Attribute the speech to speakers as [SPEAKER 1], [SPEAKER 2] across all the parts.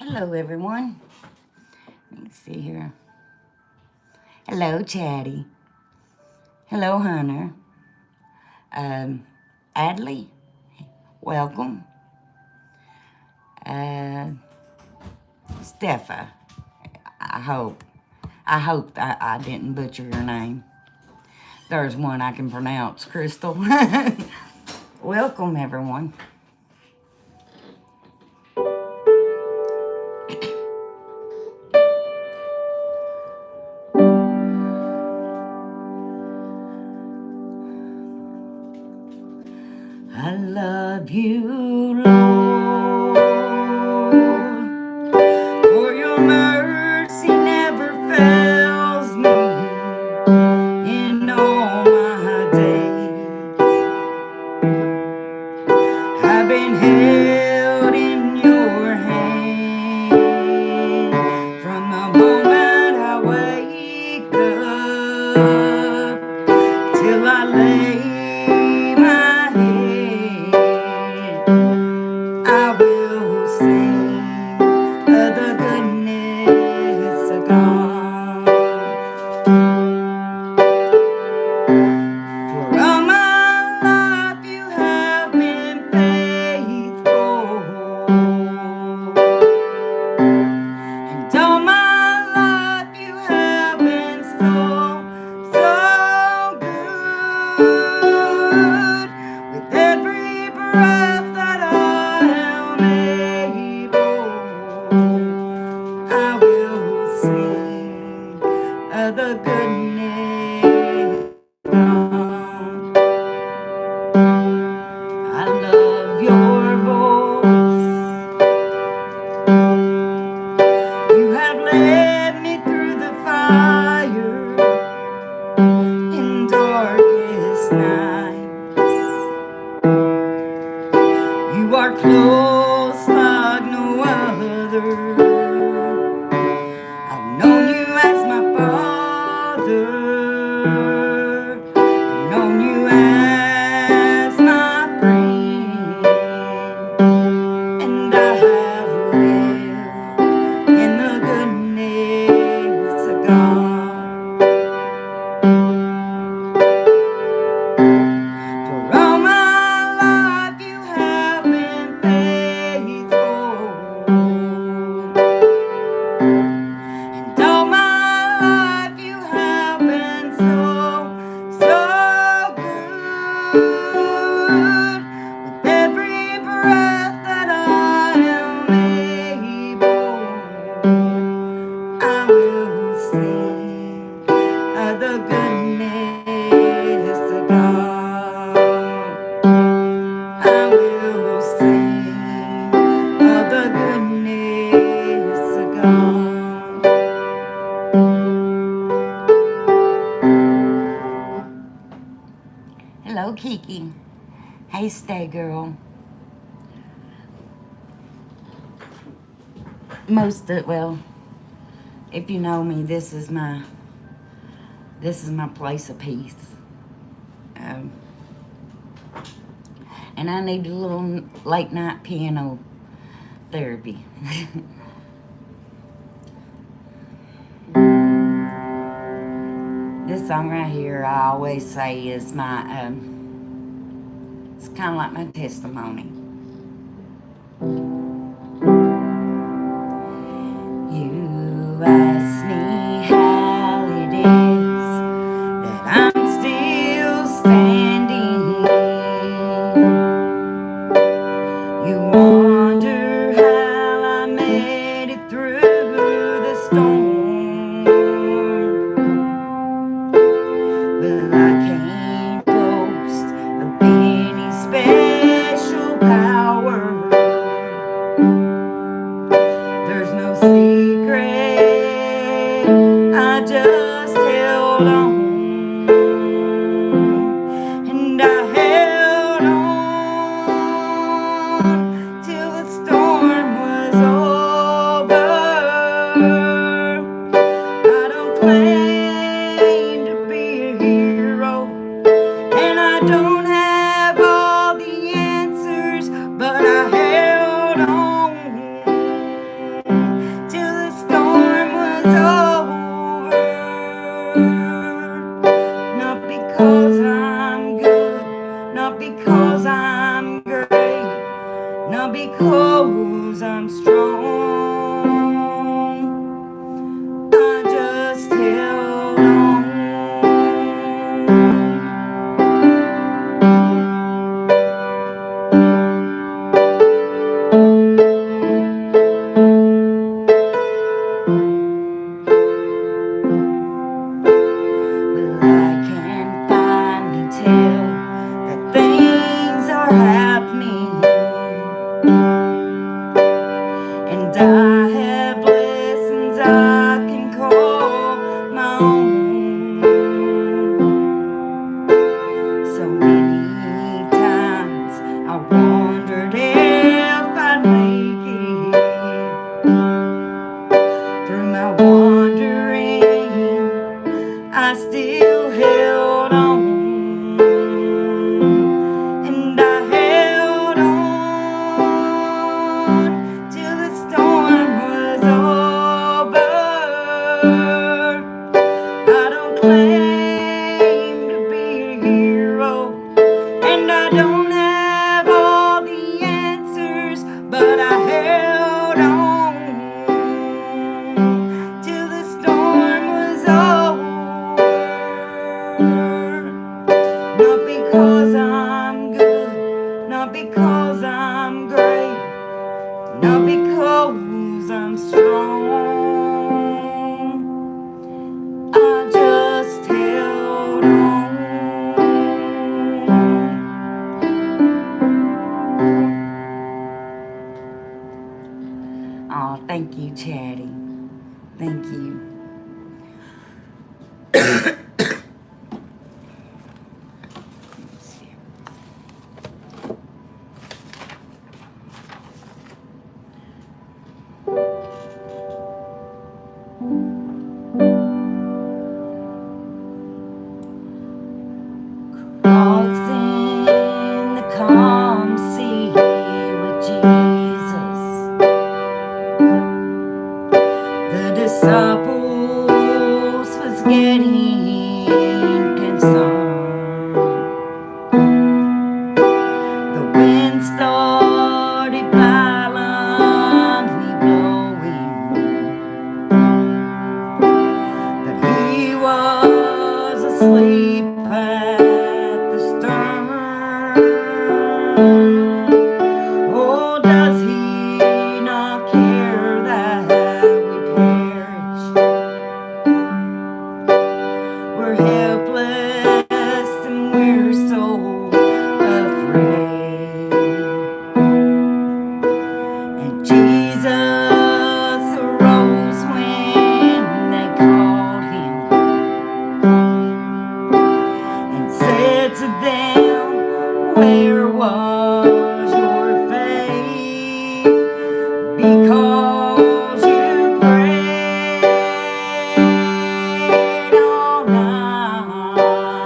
[SPEAKER 1] Hello, everyone. Let's see here. Hello, Chatty. Hello, Hunter. Adley, welcome. Uh, Steffa, I hope. I didn't butcher your name. There's one I can pronounce, Crystal. Welcome, everyone. I love you, Lord, for your mercy never fails me in all my days. I've been held in your hand from the moment I wake up till I lay my head. I will sing of the goodness of God. For all my life you have been faithful, and all my life you have been so good. With every breath that I am able, I will sing of the goodness of God. I love your voice. You have led me through the fire in darkest nights. You are close like no other. I've known you as my father. I've known you as my friend. And I have lived in the goodness of God. For all my life you have been faithful, and all my life you have been so good. With every breath that I am able, I will sing of the goodness of God. I will sing of the goodness of God. Hello, Kiki. Hey, Stay Girl. Well, if you know me, this is my place of peace. And I need a little late night piano therapy. song right here I always say is my, it's kind of like my testimony. You ask me how it is that I'm still standing. You wonder how I made it through the storm. Well, I can't boast of any special power. There's no secret, I just held on. And I held on till the storm was over. I don't claim to be a hero, and I don't have all the answers, but I held on till the storm was over. Not because I'm good, not because I'm great, not because I'm strong. I just held on. Well, I can finally tell that things are happening, and I have blessings I can call my own. So many times I wondered if I'd make it. Through my wandering, I still held on, and I held on till the storm was over. I don't claim to be a hero, and I don't have all the answers, but I held on till the storm was over. Not because I'm good, not because I'm great, not because I'm strong. I just held on. Oh, thank you, Chatty. Thank you. Crossing the calm sea with Jesus, the disciples was getting concerned. The wind started violently blowing, but he was asleep at the stern. Oh, does he not care that we perish? We're helpless and we're so afraid. And Jesus arose when they called him and said to them, where was your faith? Because you prayed all night.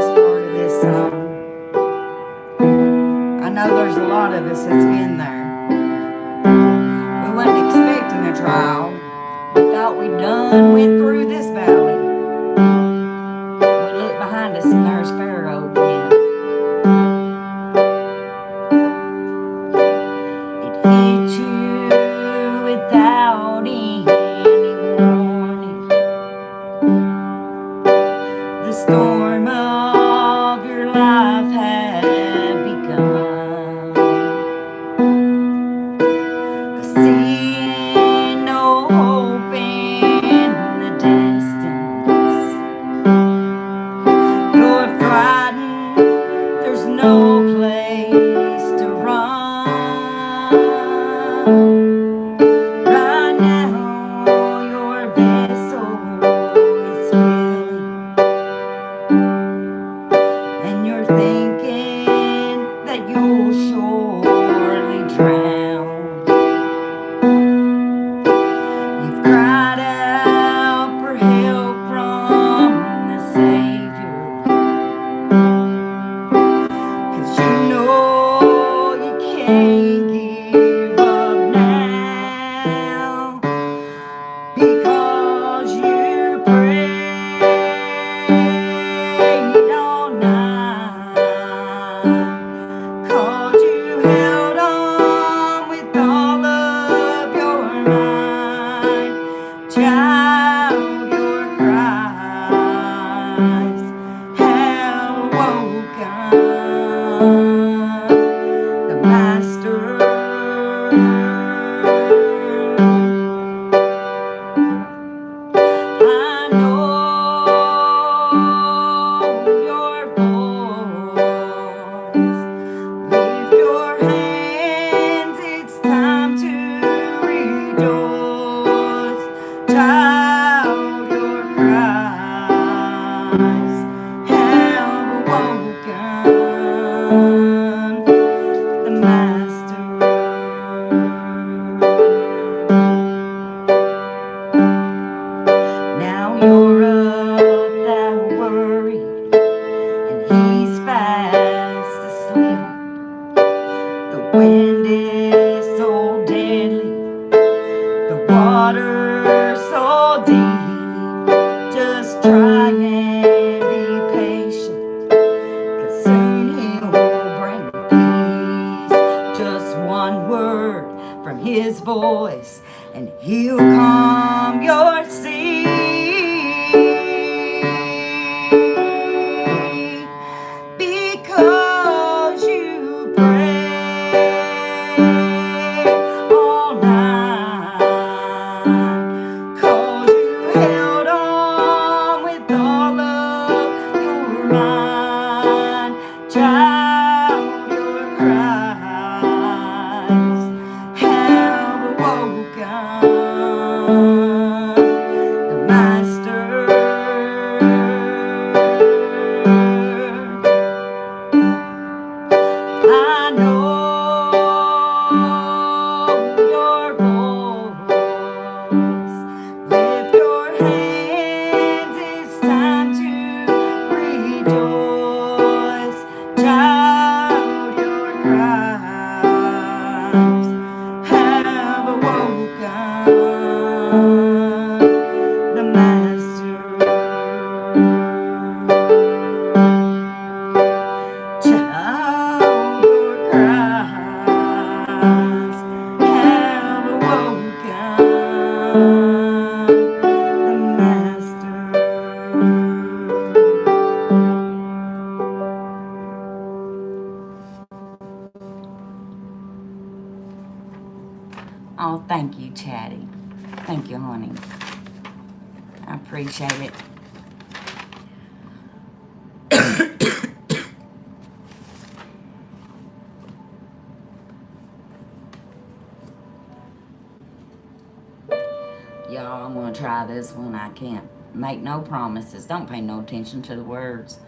[SPEAKER 1] this part of this song. I know there's a lot of us that's been there. We wasn't expecting a trial. We thought we done went through this valley. We look behind us and there's Pharaoh again. It hit you without any warning. The storm of your life had begun. Seeing no hope in the distance. You're frightened, there's no place to run. Right now your vessel is filling, and you're thinking that you'll surely drown. You've cried out for help from the Savior, 'cause you know you can't give up now, because you prayed all night, 'cause you held on with all of your might. Child, your cries have awoken the Master. I know your voice. Lift your hands, it's time to rejoice. Child, your cries have awoken the Master. Now you're up that worried, and he's fast asleep. The wind is so deadly, the water so deep. Just try and be patient, 'cause soon he'll bring peace. Just one word from his voice, and he'll calm your sea. Because you prayed all night, 'cause you held on with all of your mind. Child, your cries have awoken the Master. I know your voice. Lift your hands, it's time to rejoice. Child, your cries have awoken the Master. Child, your cries have awoken the Master. Oh, thank you, Chatty. Thank you, honey. I appreciate it. Y'all, I'm gonna try this one. I can't make no promises. Don't pay no attention to the words.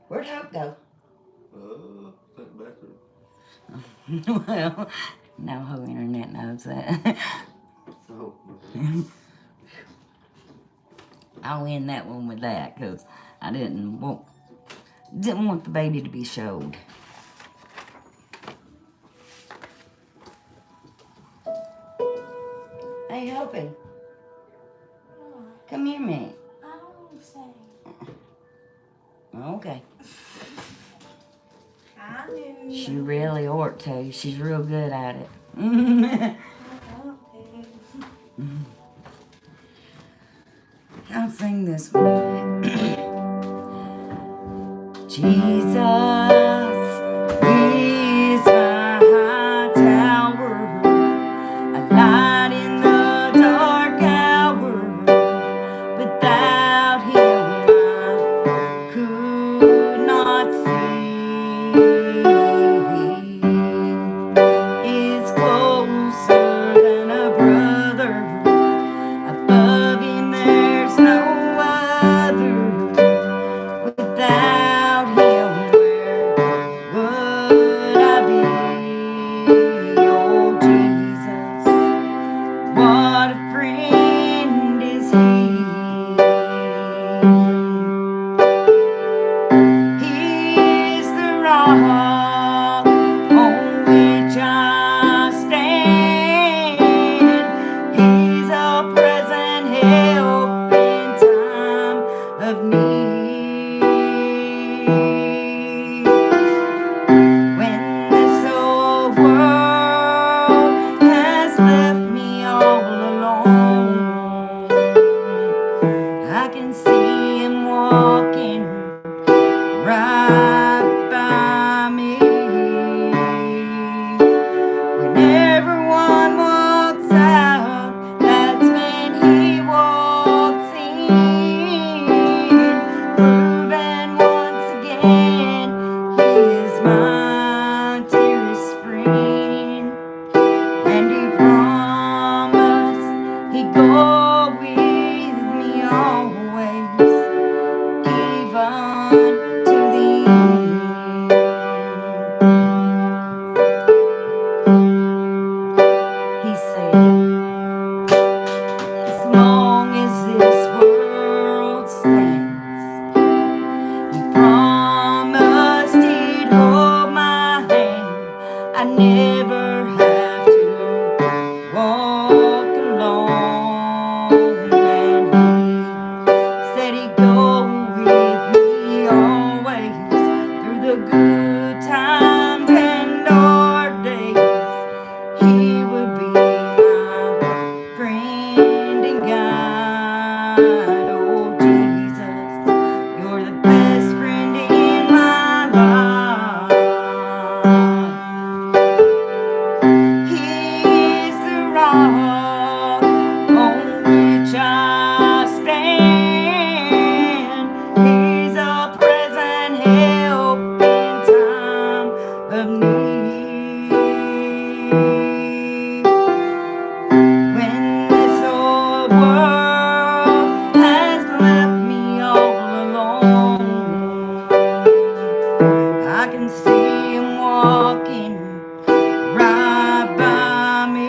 [SPEAKER 1] Where'd Hope go? Well, no whole internet knows that. I'll end that one with that because I didn't want the baby to be showed. Hey, Hopi. Come here, man.
[SPEAKER 2] I don't want to say.
[SPEAKER 1] Okay.
[SPEAKER 2] I knew.
[SPEAKER 1] She really ought to. She's real good at it. I'll sing this one. Jesus is my high tower, a light in the dark hour. Without him I could not see. He's closer than a brother. Above him there's no other. Without him, where would I be? Oh, Jesus, what a friend is he. He's the rock on which I stand. He's a present help in time of need. When this old world has left me all alone, I can see him walking right by me. When everyone walks out, that's when he walks in, proving once again he is my dearest friend. And he promised he'd go with me always, even to the end. He said, as long as this world stands, he promised he'd hold my hand. I never have to walk alone. And he said he'd go with me always through the good times and dark days. He would be my friend and guide. Oh, Jesus, you're the best friend in my life. He's the rock on which I stand. He's a present help in time of need. When this old world has left me all alone, I can see him walking right by me.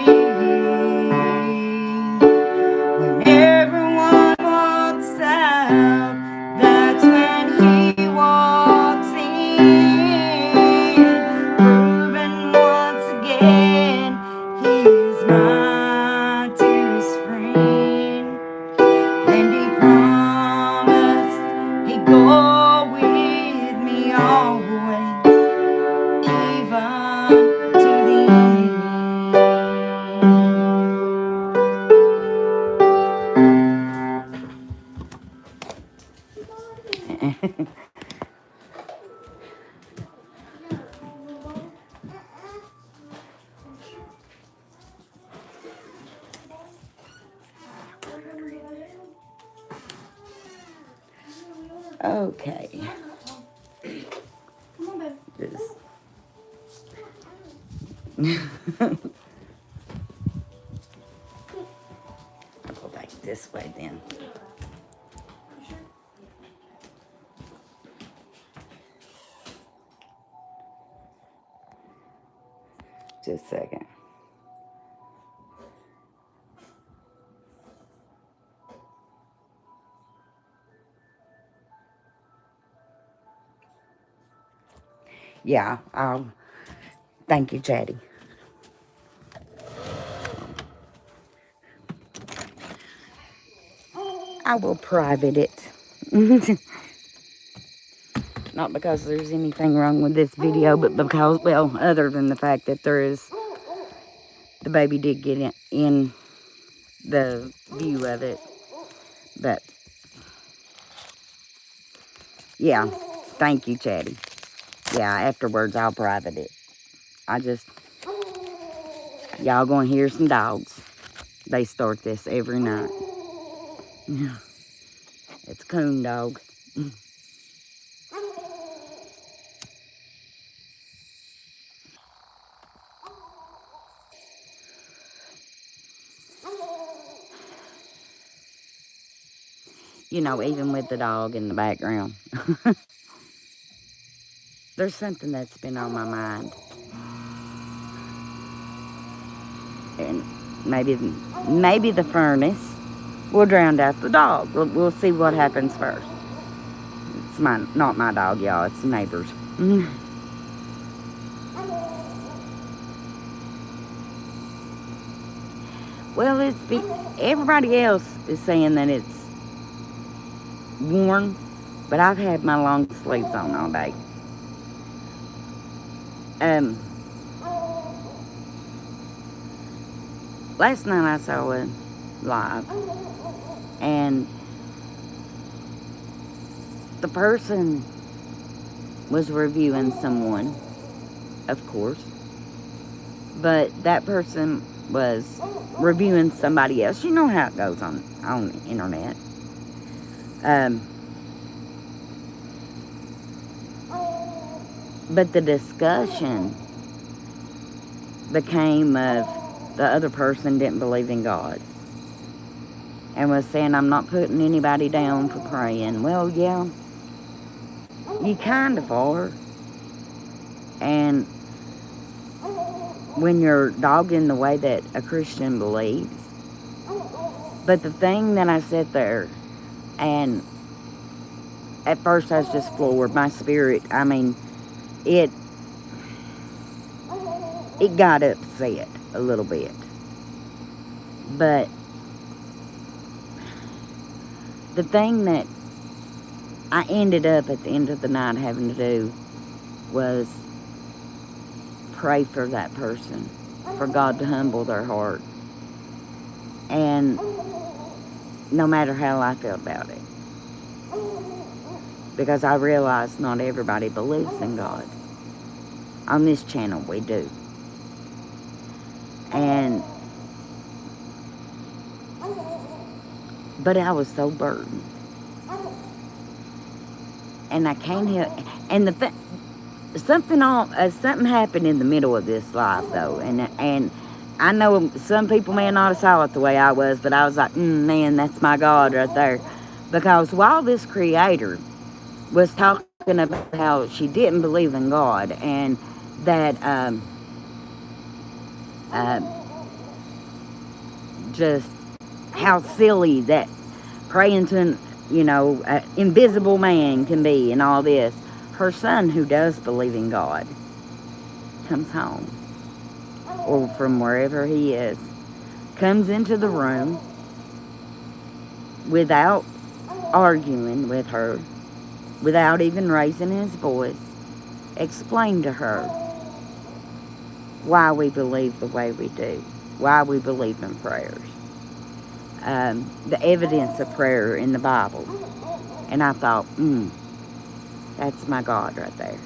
[SPEAKER 1] When everyone walks out, that's when he walks in, proving once again he's my dearest friend. And he promised he'd go with me always, even to the end. Okay.
[SPEAKER 2] Come on, babe.
[SPEAKER 1] Just I'll go back this way then. Just a second. yeah, thank you, Chatty. I will private it. Not because there's anything wrong with this video, but because, well, other than the fact that the baby did get in the view of it. But, yeah, thank you, Chatty. Yeah, afterwards I'll private it. Y'all gonna hear some dogs. They start this every night. It's a coon dog. You know, even with the dog in the background. There's something that's been on my mind. And maybe the furnace will drown out the dog. We'll see what happens first. It's not my dog, y'all. It's the neighbor's. Well, everybody else is saying that it's warm, but I've had my long sleeves on all day. Last night I saw it live, and the person was reviewing someone, of course, but that person was reviewing somebody else. You know how it goes on the internet. But the discussion became of the other person didn't believe in God and was saying, I'm not putting anybody down for praying. Well, yeah, you kind of are. And when you're dogging the way that a Christian believes. But the thing that I sat there, and at first I was just floored. My spirit, I mean, it got upset a little bit. But the thing that I ended up at the end of the night having to do was pray for that person, for God to humble their heart. And no matter how I felt about it, because I realized not everybody believes in God. On this channel we do. But I was so burdened. And I can't help, and something happened in the middle of this live though, and I know some people may not have saw it the way I was, but I was like, man, that's my God right there. Because while this creator was talking about how she didn't believe in God, and that just how silly that praying to an invisible man can be, and all this, her son, who does believe in God, comes home, or from wherever he is, comes into the room without arguing with her, without even raising his voice, explained to her why we believe the way we do, why we believe in prayers, the evidence of prayer in the Bible. And I thought, that's my God right there.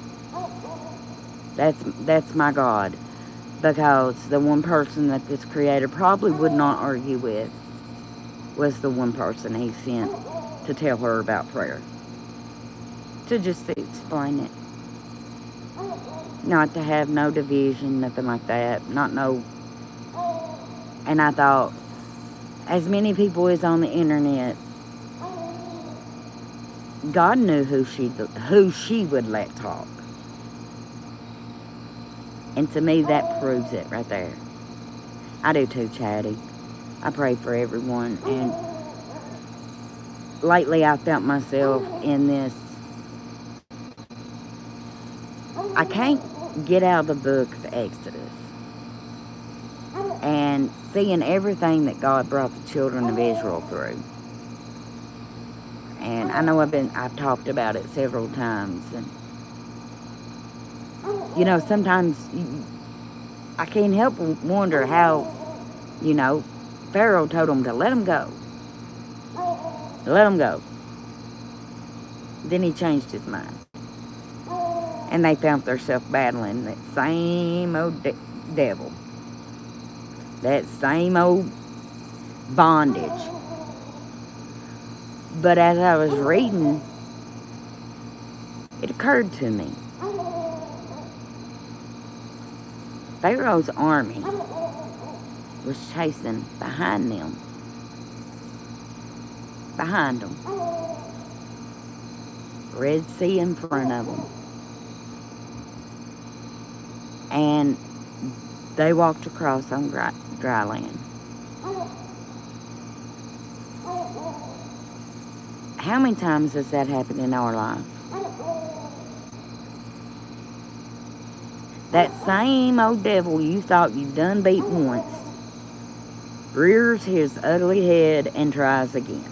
[SPEAKER 1] That's my God. Because the one person that this creator probably would not argue with was the one person he sent to tell her about prayer. To just explain it. Not to have no division, nothing like that. And I thought, as many people as on the internet, God knew who she would let talk. And to me, that proves it right there. I do too, Chatty. I pray for everyone. And lately I felt myself in this I can't get out of the book of Exodus and seeing everything that God brought the children of Israel through. And I know I've talked about it several times, and sometimes I can't help but wonder how, Pharaoh told them to let them go. Let them go. Then he changed his mind. And they found themselves battling that same old devil. That same old bondage. But as I was reading, it occurred to me. Pharaoh's army was chasing behind them. Behind them. Red Sea in front of them. And they walked across on dry land. How many times has that happened in our life? That same old devil you thought you done beat once rears his ugly head and tries again.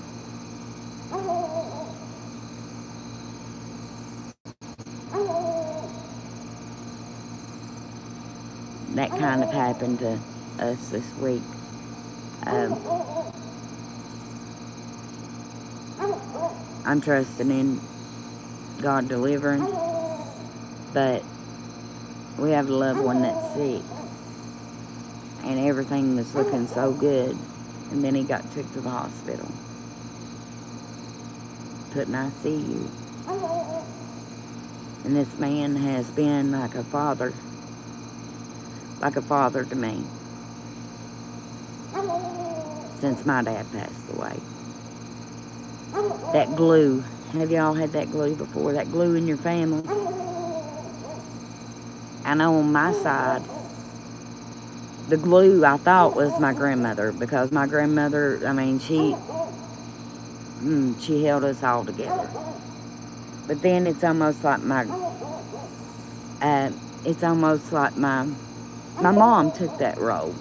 [SPEAKER 1] That kind of happened to us this week. I'm trusting in God delivering, but we have a loved one that's sick, and everything was looking so good, and then he got took to the hospital, put in ICU, and this man has been like a father to me since my dad passed away. That glue, have y'all had that glue before? That glue in your family? I know on my side, the glue I thought was my grandmother, because my grandmother, she held us all together. But then it's almost like my mom took that role.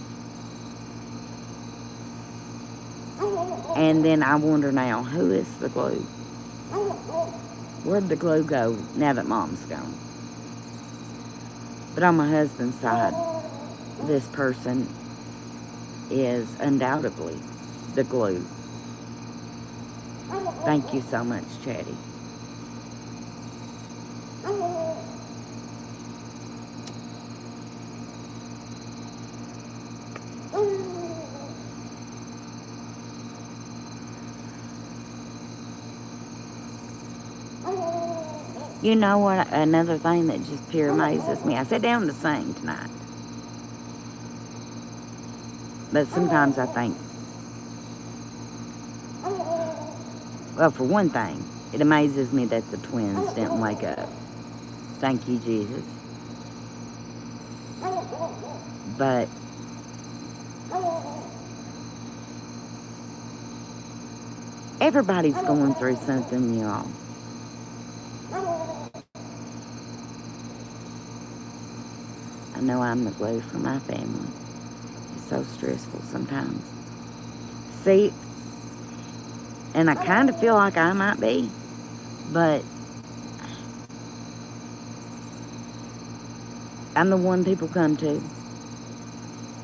[SPEAKER 1] And then I wonder now, who is the glue? Where'd the glue go now that Mom's gone? But on my husband's side, this person is undoubtedly the glue. Thank you so much, Chatty. You know what? Another thing that just pure amazes me. I sat down to sing tonight. But sometimes I think, well, for one thing, it amazes me that the twins didn't wake up. Thank you, Jesus. But everybody's going through something, y'all. I know I'm the glue for my family. It's so stressful sometimes. See, and I kind of feel like I might be, but I'm the one people come to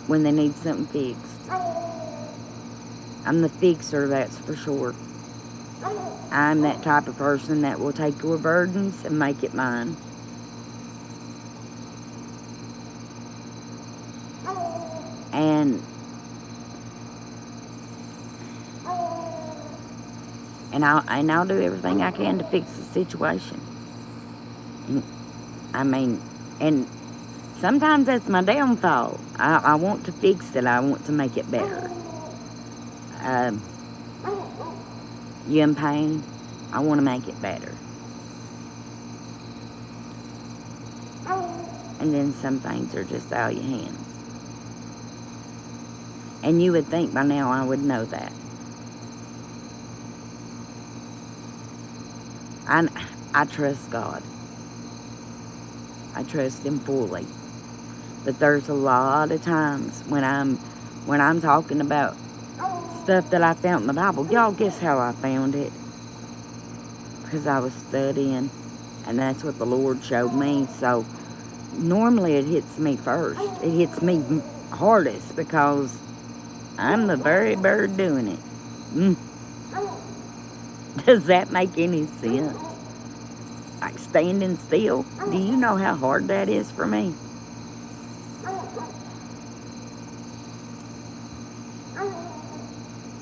[SPEAKER 1] when they need something fixed. I'm the fixer, that's for sure. I'm that type of person that will take your burdens and make it mine. And I'll do everything I can to fix the situation. And sometimes that's my downfall. I want to fix it. I want to make it better. You in pain? I want to make it better. And then some things are just out of your hands. And you would think by now I would know that. I trust God. I trust him fully. But there's a lot of times when I'm talking about stuff that I found in the Bible. Y'all guess how I found it? Because I was studying, and that's what the Lord showed me. So normally it hits me first. It hits me hardest because I'm the very bird doing it. Mm. Does that make any sense? Like standing still. Do you know how hard that is for me?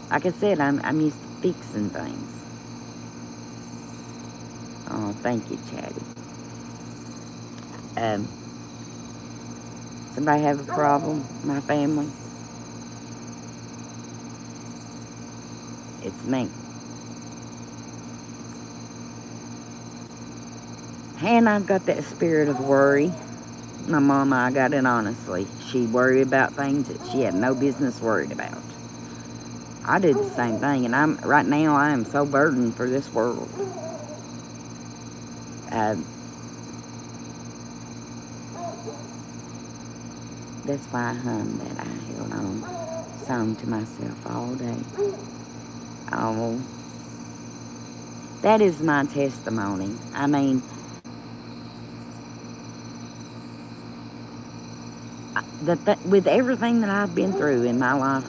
[SPEAKER 1] Like I said, I'm used to fixing things. Oh, thank you, Chatty. Somebody have a problem? My family? It's me. Hannah got that spirit of worry. My mama, I got it honestly. She worried about things that she had no business worried about. I did the same thing, and right now I am so burdened for this world. That's why I hum that I held on song to myself all day. Oh, that is my testimony. I mean, with everything that I've been through in my life,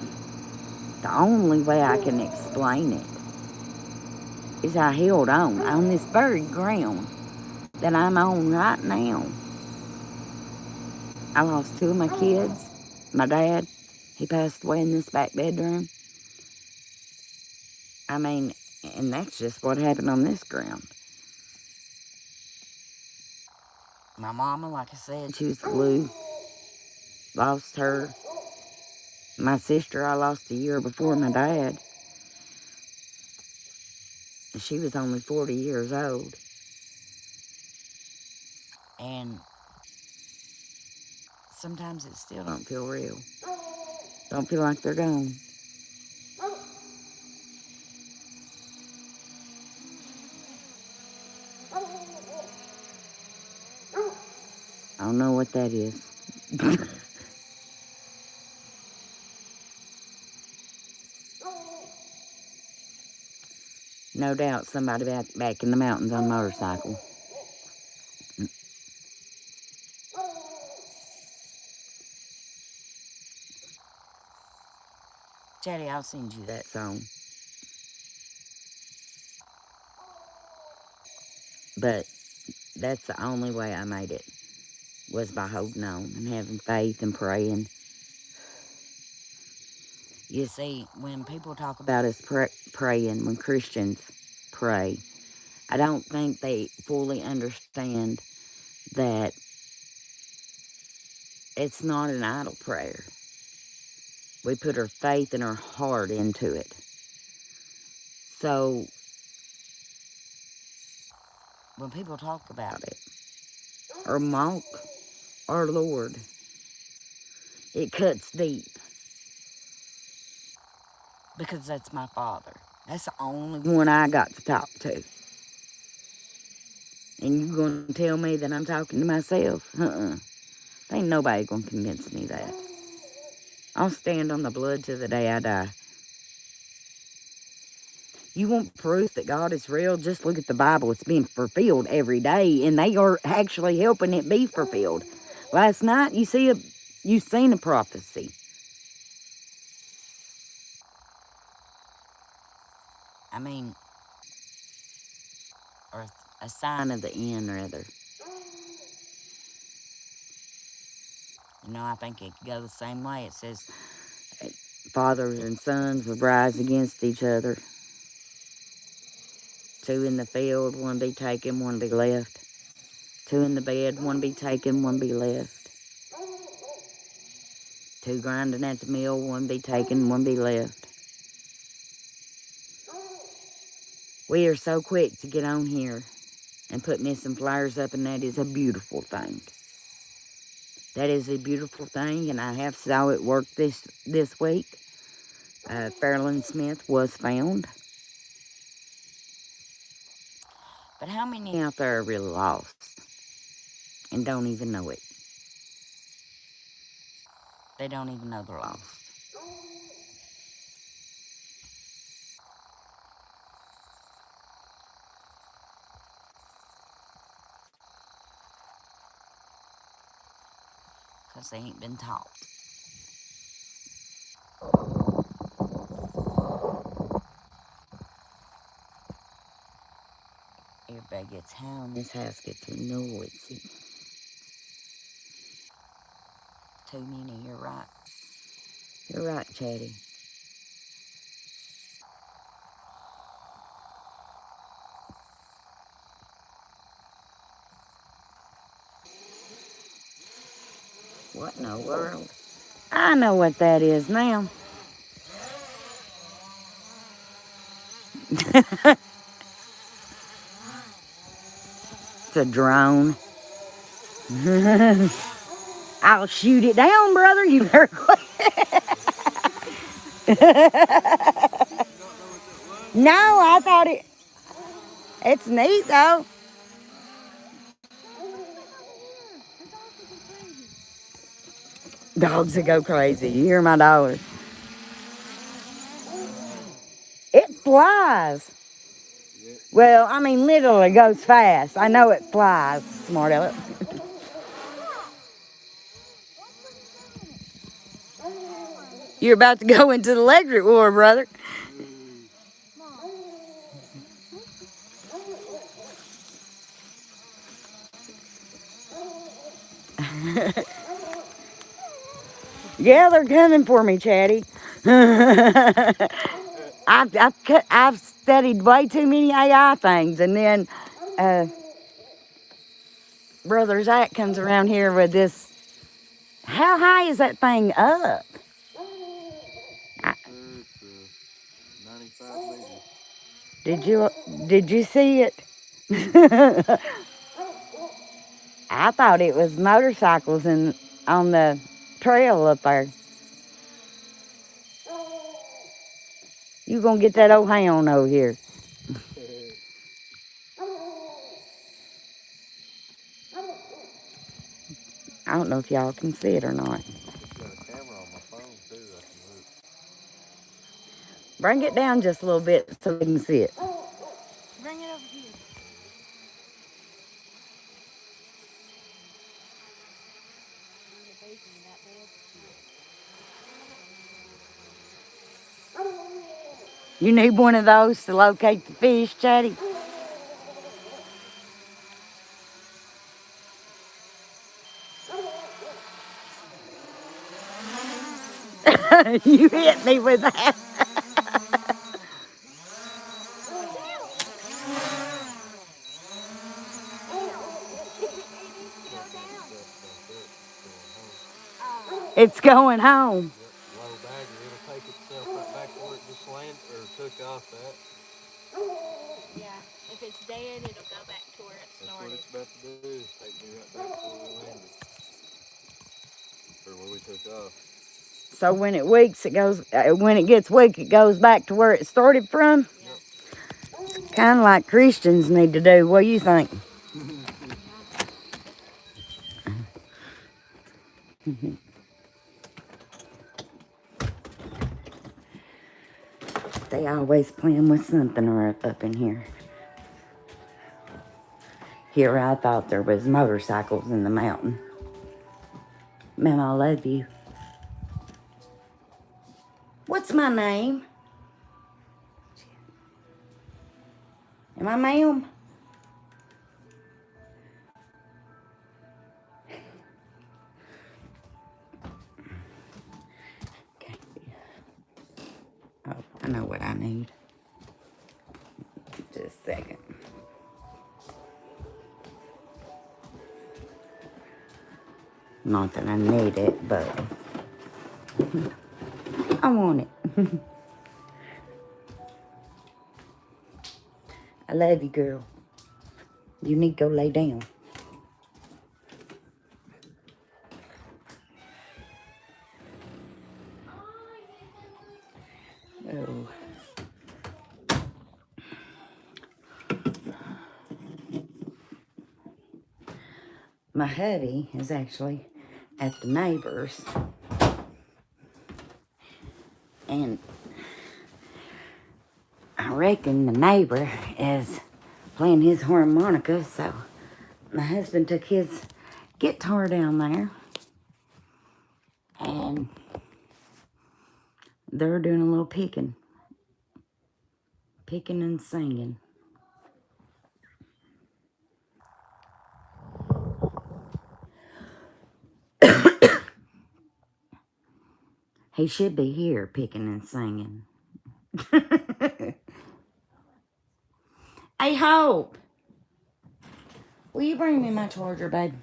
[SPEAKER 1] the only way I can explain it is I held on this very ground that I'm on right now. I lost 2 of my kids. My dad, he passed away in this back bedroom. I mean, and that's just what happened on this ground. My mama, like I said, she was the glue. Lost her. My sister, I lost a year before my dad. She was only 40 years old. And sometimes it still don't feel real. Don't feel like they're gone. I don't know what that is. No doubt somebody back in the mountains on a motorcycle. Chatty, I'll send you that song. But that's the only way I made it, was by holding on and having faith and praying. You see, when people talk about us praying, when Christians pray, I don't think they fully understand that it's not an idle prayer. We put our faith and our heart into it. So when people talk about it or mock our Lord, it cuts deep. Because that's my Father. That's the only one I got to talk to. And you gonna tell me that I'm talking to myself? Ain't nobody gonna convince me that. I'll stand on the blood till the day I die. You want proof that God is real? Just look at the Bible. It's being fulfilled every day, and they are actually helping it be fulfilled. Last night, you seen a prophecy. I mean, or a sign of the end, rather. You know, I think it could go the same way. It says, fathers and sons will rise against each other. 2 in the field, one be taken, one be left. 2 in the bed, one be taken, one be left. 2 grinding at the mill, one be taken, one be left. We are so quick to get on here and put missing flyers up, and that is a beautiful thing. That is a beautiful thing, and I have saw it work this week. Fairland Smith was found. But how many out there are really lost? and don't even know it. They don't even know they're lost. Because they ain't been taught. Everybody gets high in this house, gets noisy. Too many, you're right. You're right, Chatty. What in the world? I know what that is now. It's a drone. I'll shoot it down, brother. You better quit. No, I thought it. It's neat though. Dogs that go crazy. You hear my dogs? It flies. Well, I mean, literally goes fast. I know it flies, smart aleck. You're about to go into the electric war, brother. Yeah, they're coming for me, Chatty. I've studied way too many AI things, and then Brother Zach comes around here with this. How high is that thing up?
[SPEAKER 3] It's 95 meters.
[SPEAKER 1] Did you see it? I thought it was motorcycles on the trail up there. You gonna get that old hound over here? I don't know if y'all can see it or not.
[SPEAKER 3] It's got a camera on my phone too. I can look.
[SPEAKER 1] Bring it down just a little bit so we can see it.
[SPEAKER 2] Bring it over here.
[SPEAKER 1] You need one of those to locate the fish, Chatty? You hit me with that. It's going home.
[SPEAKER 3] Yep, low bagger. It'll take itself right back to where it just landed or took off at.
[SPEAKER 2] Yeah, if it's dead, it'll go back to where it
[SPEAKER 3] That's what
[SPEAKER 2] started.
[SPEAKER 3] it's about to do. Take me right back to where we landed. Or where we took off.
[SPEAKER 1] So when it weaks, when it gets weak, it goes back to where it started from.
[SPEAKER 3] Yep.
[SPEAKER 1] Kind of like Christians need to do. What do you think? They always playing with something up in here. Here, I thought there was motorcycles in the mountain. Ma'am, I love you. What's my name? Am I ma'am? Okay. Oh, I know what I need. Just a second. Not that I need it, but I want it. I love you, girl. You need to go lay down. Oh. my hubby is actually at the neighbor's. And I reckon the neighbor is playing his harmonica, so my husband took his guitar down there. And they're doing a little picking and singing. He should be here picking and singing. Hey, Hope, will you bring me my charger, babe?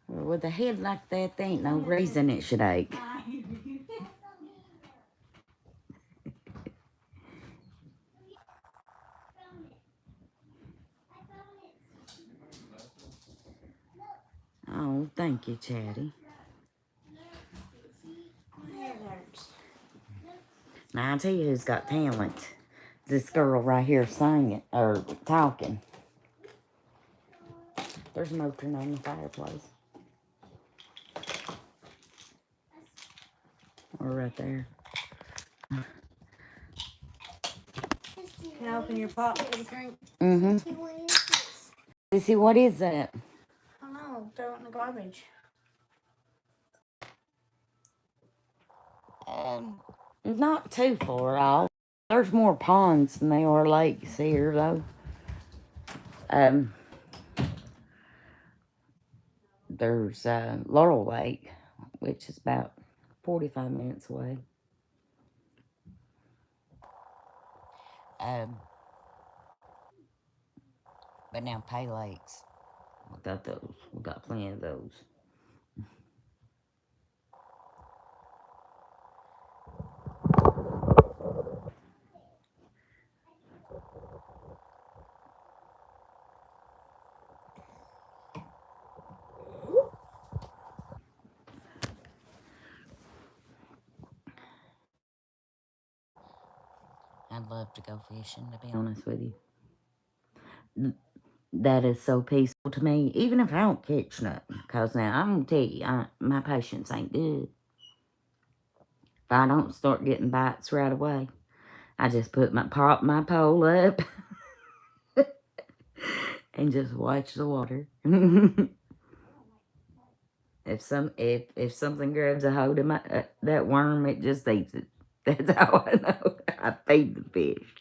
[SPEAKER 1] With a head like that, there ain't no reason it should ache. Oh, thank you, Chatty. Now, I'll tell you who's got talent. This girl right here singing, or talking. There's Motrin on the fireplace. Or right there.
[SPEAKER 2] Can I open your pot for the drink?
[SPEAKER 1] Mm-hmm. Sissy, what is that?
[SPEAKER 2] I don't know. Throw it in the garbage.
[SPEAKER 1] Not too far off. There's more ponds than there are lakes here, though. There's Laurel Lake, which is about 45 minutes away. But now Pay Lakes, we got those. We got plenty of those. I'd love to go fishing, to be honest with you. That is so peaceful to me, even if I don't catch nothing. Because now, I'm going to tell you, my patience ain't good. If I don't start getting bites right away, I just prop my pole up and just watch the water. If something grabs a hold of my that worm, it just eats it. That's how I know. I feed the fish.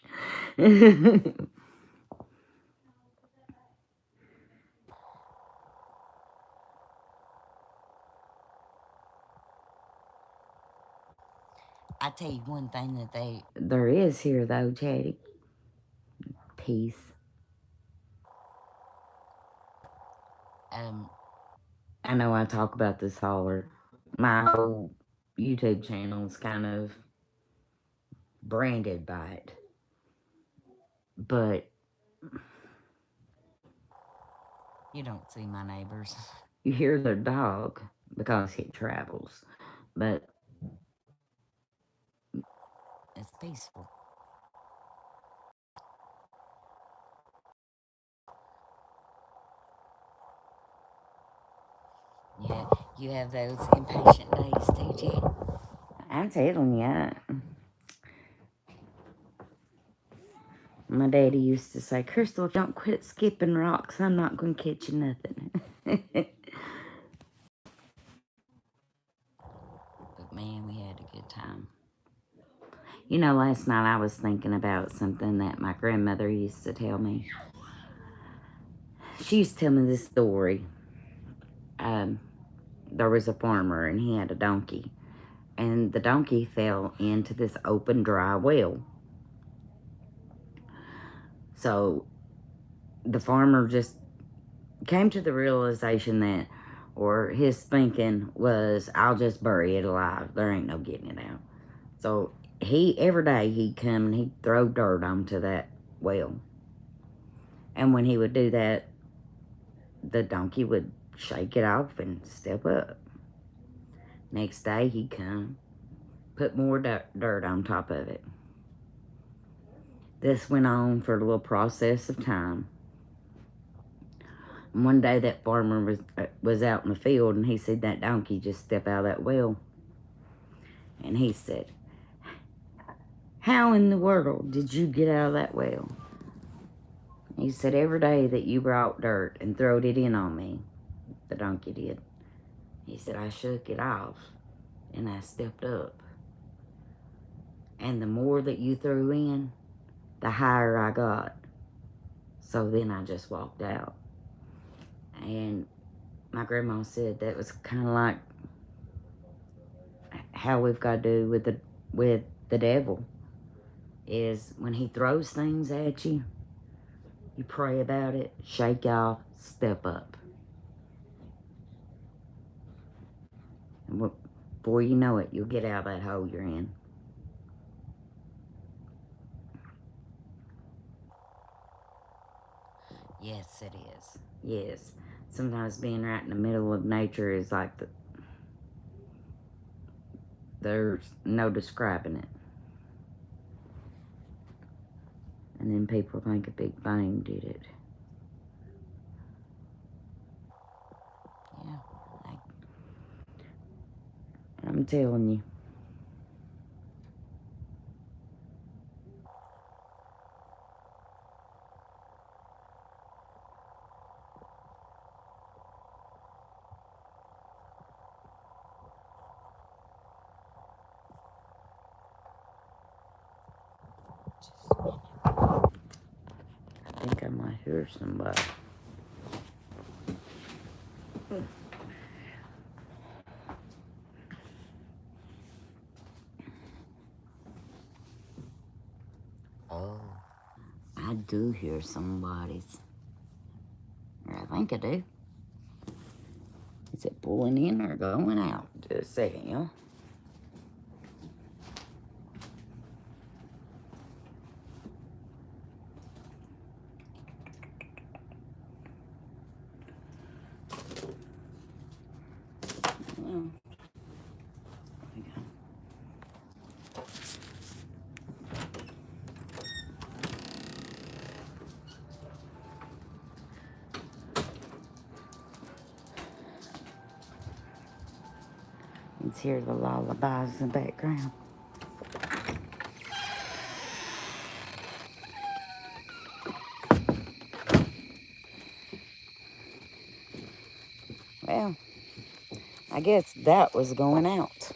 [SPEAKER 1] I tell you one thing that there is here though, Chatty. Peace. I know I talk about this holler. My whole YouTube channel is kind of branded by it. But you don't see my neighbors. You hear their dog because he travels. But it's peaceful. Yeah, you have those impatient days, don't you? I'm telling you. My daddy used to say, Crystal, if you don't quit skipping rocks, I'm not going to catch you nothing. But man, we had a good time. You know, last night I was thinking about something that my grandmother used to tell me. She used to tell me this story. There was a farmer and he had a donkey. And the donkey fell into this open, dry well. So the farmer just came to the realization that, or his thinking was, I'll just bury it alive. There ain't no getting it out. So every day he'd come and he'd throw dirt onto that well. And when he would do that, the donkey would shake it off and step up. Next day he'd come, put more dirt on top of it. This went on for a little process of time. And one day that farmer was out in the field, and he said that donkey just step out of that well. And he said, "How in the world did you get out of that well?" He said, "Every day that you brought dirt and throwed it in on me," the donkey did. He said, "I shook it off and I stepped up. And the more that you threw in, the higher I got. So then I just walked out." And my grandma said that was kind of like how we've got to do with the devil. Is when he throws things at you, you pray about it, shake off, step up. And before you know it, you'll get out of that hole you're in. Yes, it is. Yes. Sometimes being right in the middle of nature is like there's no describing it. And then people think a Big Bang did it. Yeah. I'm telling you. I think I might hear somebody. Oh, I do hear somebody's. Or I think I do. Is it pulling in or going out? Just a second, y'all. Oh. You can hear the lullabies in the background. Well, I guess that was going out.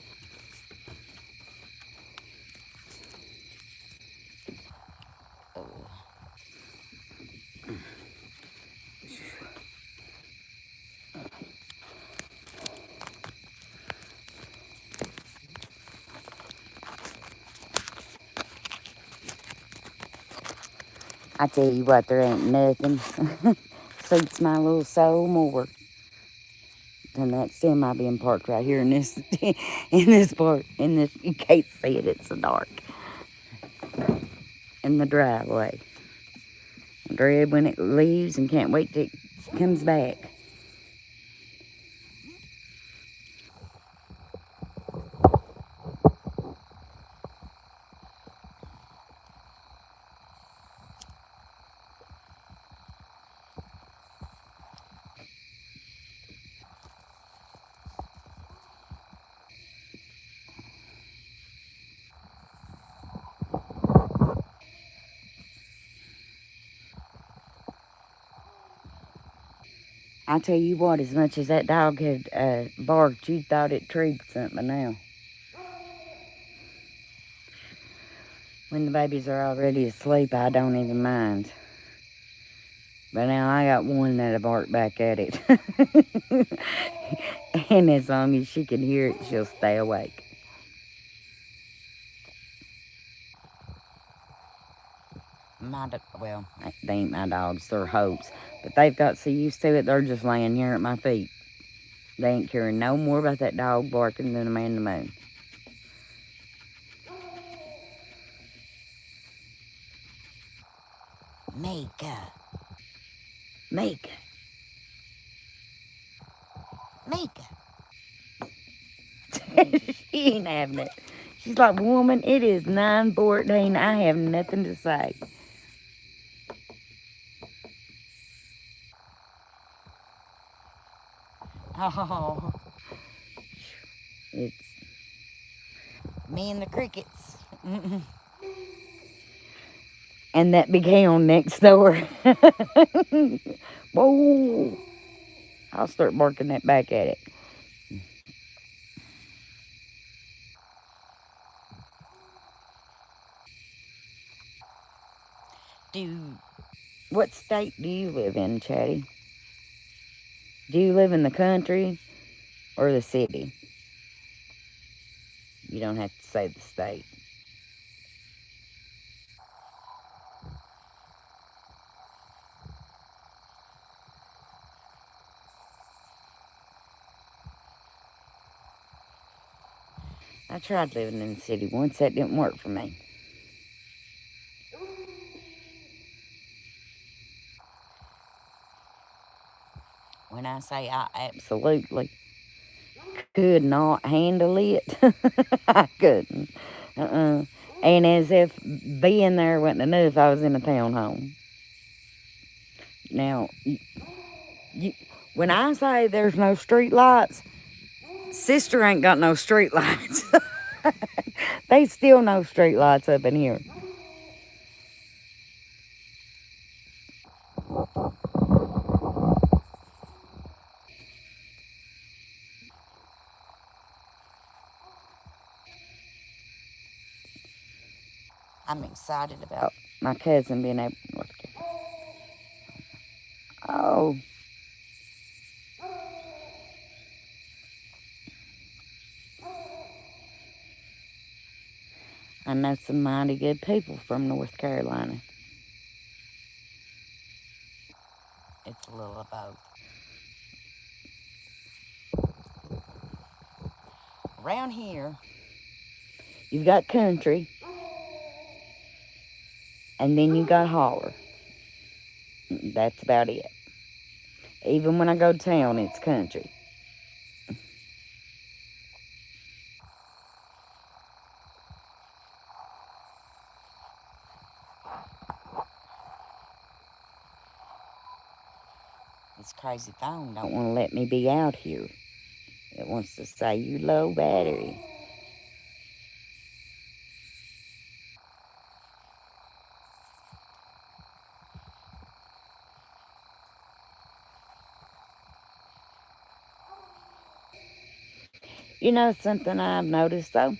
[SPEAKER 1] I tell you what, there ain't nothing suits my little soul more than that semi being parked right here in this part. You can't see it, it's so dark. In the driveway. I dread when it leaves and can't wait till it comes back. I tell you what, as much as that dog had barked, you thought it treed something now. When the babies are already asleep, I don't even mind. But now I got one that'll bark back at it. And as long as she can hear it, she'll stay awake. Well, they ain't my dogs, they're Hope's. But they've got so used to it, they're just laying here at my feet. They ain't caring no more about that dog barking than a man in the moon. Mika. Mika. Mika. She ain't having it. She's like, woman, it is 9:14. I have nothing to say. Oh, it's me and the crickets. And that big hound next door. Whoa. I'll start barking that back at it. What state do you live in, Chatty? Do you live in the country or the city? You don't have to say the state. I tried living in the city once. That didn't work for me. When I say I absolutely could not handle it, I couldn't. And as if being there wasn't enough, I was in a townhome. Now, when I say there's no street lights, sister ain't got no street lights. They still no street lights up in here. I'm excited about my cousin being able to look at. Oh. I know some mighty good people from North Carolina. It's a little of both. Around here, you've got country, and then you got holler. That's about it. Even when I go to town, it's country. This crazy phone don't want to let me be out here. It wants to say you low battery. You know something I've noticed though?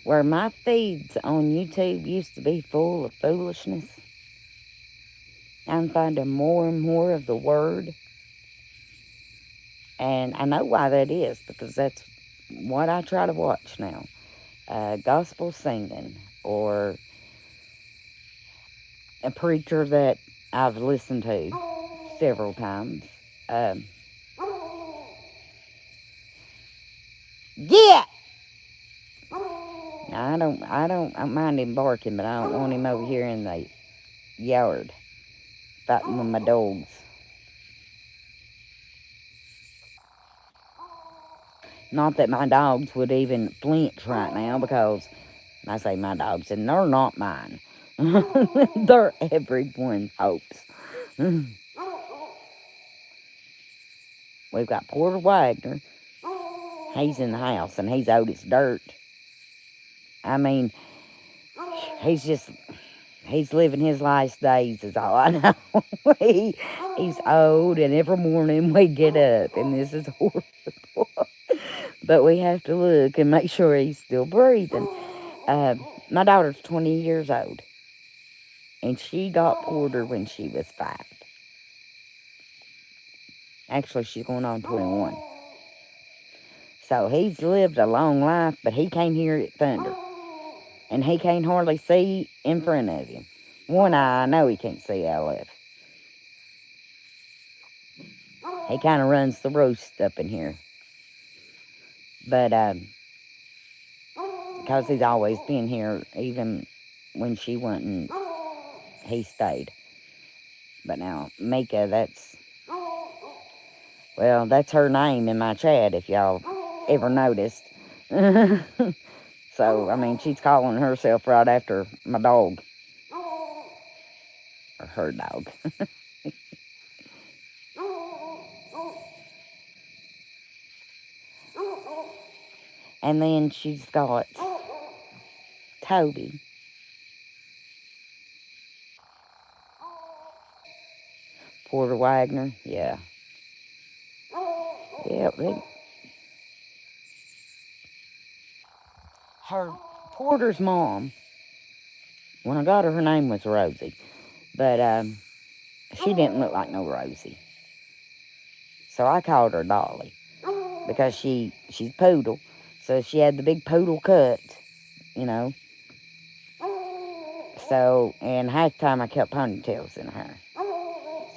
[SPEAKER 1] Where my feeds on YouTube used to be full of foolishness, I'm finding more and more of the word. And I know why that is, because that's what I try to watch now. Gospel singing, or a preacher that I've listened to several times. Get! Now, I don't mind him barking, but I don't want him over here in the yard fighting with my dogs. Not that my dogs would even flinch right now, because I say my dogs, and they're not mine. They're everyone's hopes. We've got Porter Wagner. He's in the house, and he's old as dirt. I mean, he's living his last days is all I know. He's old, and every morning we get up, and this is horrible. But we have to look and make sure he's still breathing. My daughter's 20 years old, and she got Porter when she was 5. Actually, she's going on 21. So he's lived a long life, but he can't hear it thunder. And he can't hardly see in front of him. One eye, I know he can't see out of. He kind of runs the roast up in here. But because he's always been here, even when she went, he stayed. But now, Mika, that's her name in my chat, if y'all ever noticed. So, I mean, she's calling herself right after my dog. Or her dog. And then she's got Toby. Porter Wagner, yeah. Yeah, her Porter's mom, when I got her, her name was Rosie. But she didn't look like no Rosie. So I called her Dolly. Because she's poodle. So she had the big poodle cut, you know. So, and half the time I kept ponytails in her.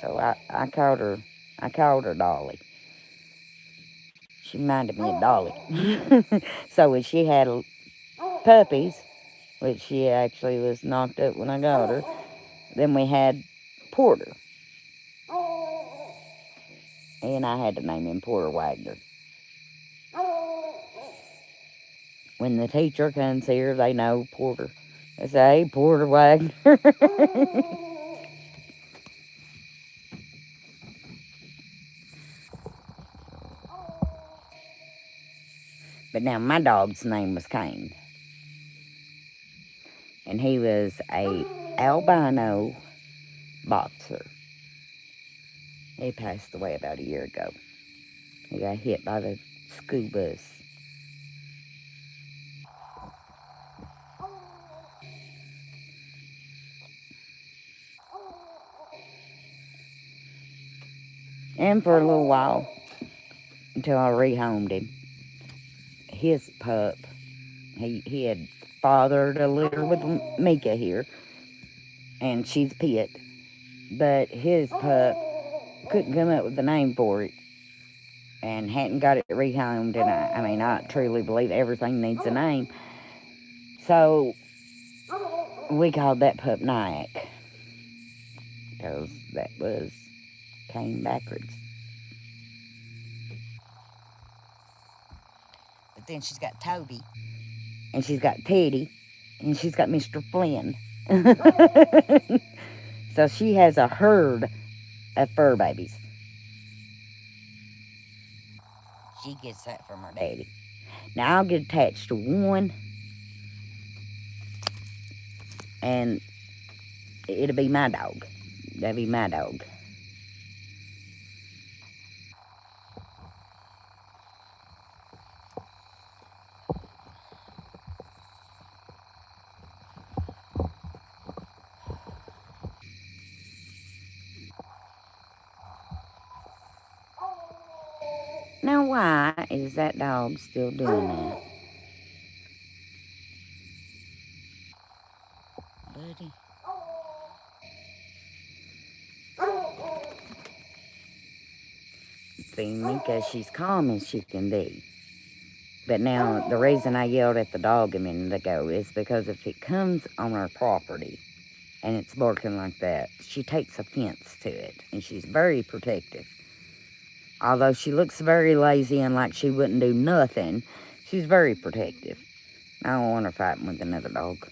[SPEAKER 1] So I called her Dolly. She reminded me of Dolly. So when she had puppies, which she actually was knocked up when I got her, then we had Porter. And I had to name him Porter Wagner. When the teacher comes here, they know Porter. They say, hey, Porter Wagner. But now my dog's name was Kane. And he was a albino boxer. He passed away about a year ago. He got hit by the school bus. And for a little while, until I rehomed him, his pup, he had fathered a litter with Mika here, and she's a pit. But his pup couldn't come up with a name for it, and hadn't got it rehomed. And I mean, I truly believe everything needs a name. So we called that pup Nyack, because that was came backwards. But then she's got Toby, and she's got Teddy, and she's got Mr. Flynn. So she has a herd of fur babies. She gets that from her daddy. Now I'll get attached to one, and it'll be my dog. That'll be my dog. Now why is that dog still doing that? Buddy. See, Mika, she's calm as she can be. But now, the reason I yelled at the dog a minute ago is because if it comes on our property and it's barking like that, she takes offense to it, and she's very protective. Although she looks very lazy and like she wouldn't do nothing, she's very protective. I don't want her fighting with another dog.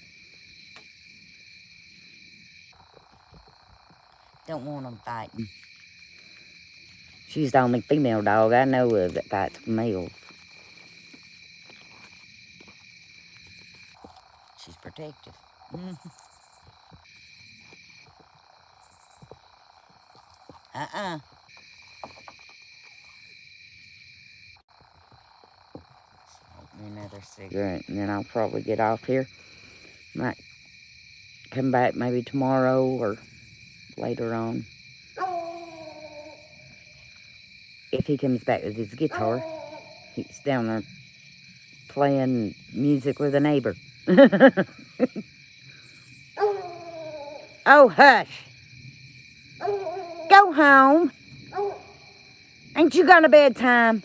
[SPEAKER 1] Don't want them fighting. She's the only female dog I know of that fights with males. She's protective. Smoke me another cigarette, and then I'll probably get off here. Might come back maybe tomorrow or later on. If he comes back with his guitar, he's down there playing music with a neighbor. Oh, hush. Go home. Ain't you got a bedtime?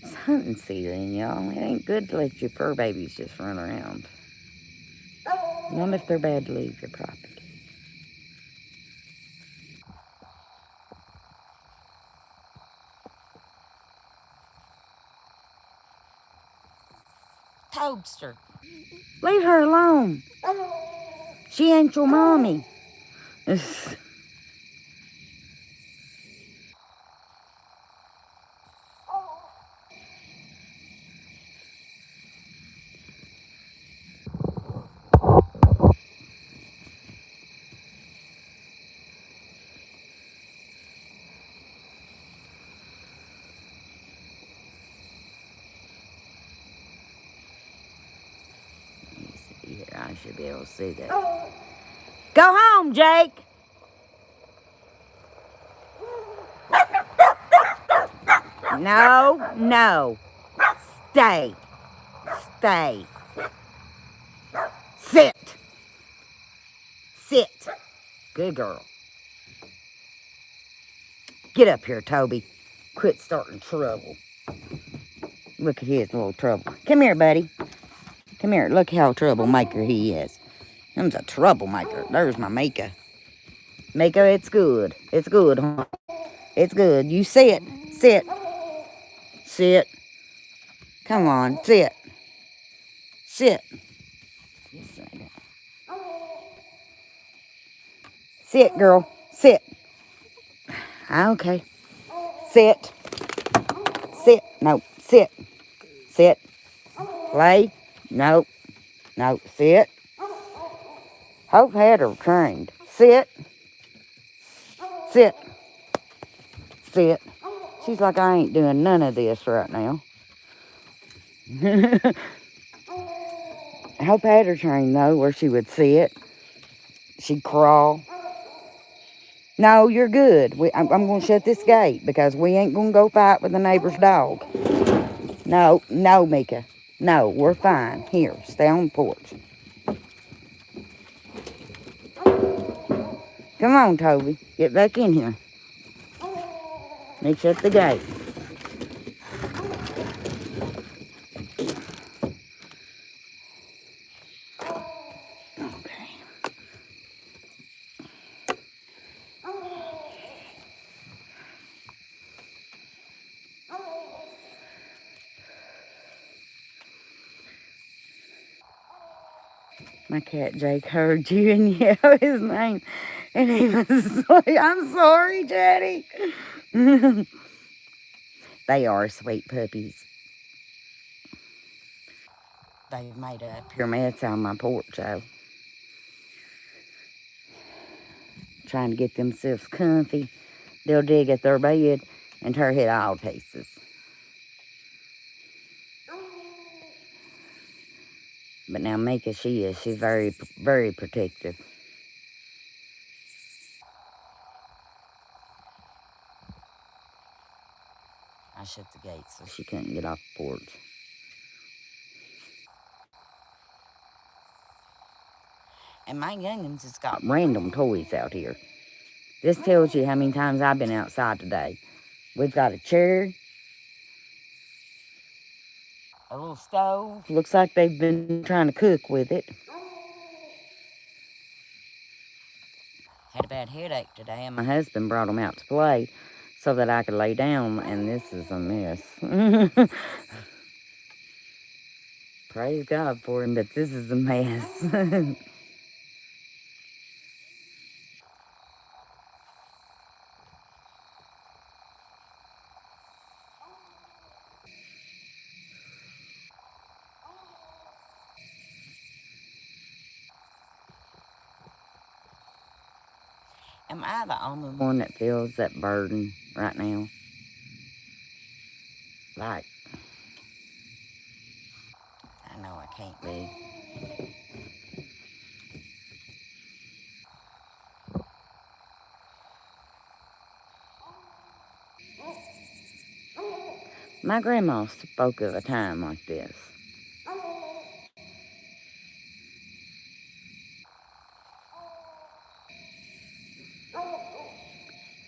[SPEAKER 1] It's hunting season, y'all. It ain't good to let your fur babies just run around. Not if they're bad to leave your property. Toadster, leave her alone. She ain't your mommy. Here, I should be able to see that. Go home, Jake. No, no. Stay. Stay. Sit. Sit. Good girl. Get up here, Toby. Quit starting trouble. Look at his little trouble. Come here, buddy. Come here. Look how troublemaker he is. Him's a troublemaker. There's my Mika. Mika, it's good. It's good, huh? It's good. You sit. Sit. Sit. Come on. Sit. Sit. Sit, girl. Sit. Okay. Sit. Sit. No. Sit. Sit. Play. No. No. Sit. Hope had her trained. Sit. Sit. Sit. She's like, I ain't doing none of this right now. Hope had her trained, though, where she would sit. She'd crawl. No, you're good. I'm going to shut this gate because we ain't going to go fight with the neighbor's dog. No, no, Mika. No, we're fine. Here, stay on the porch. Come on, Toby. Get back in here. Let me shut the gate. Okay. My cat Jake heard you and yelled his name. And he was like, I'm sorry, Daddy. They are sweet puppies. They've made a pyramids on my porch, though. Trying to get themselves comfy. They'll dig at their bed and tear it all to pieces. But now Mika, she's very, very protective. I shut the gate so she couldn't get off the porch. And my youngins has got random toys out here. This tells you how many times I've been outside today. We've got a chair, a little stove. Looks like they've been trying to cook with it. Had a bad headache today, and my husband brought them out to play so that I could lay down, and this is a mess. Praise God for him, but this is a mess. Am I the only one that feels that burden right now? Like, I know I can't be. My grandma spoke of a time like this.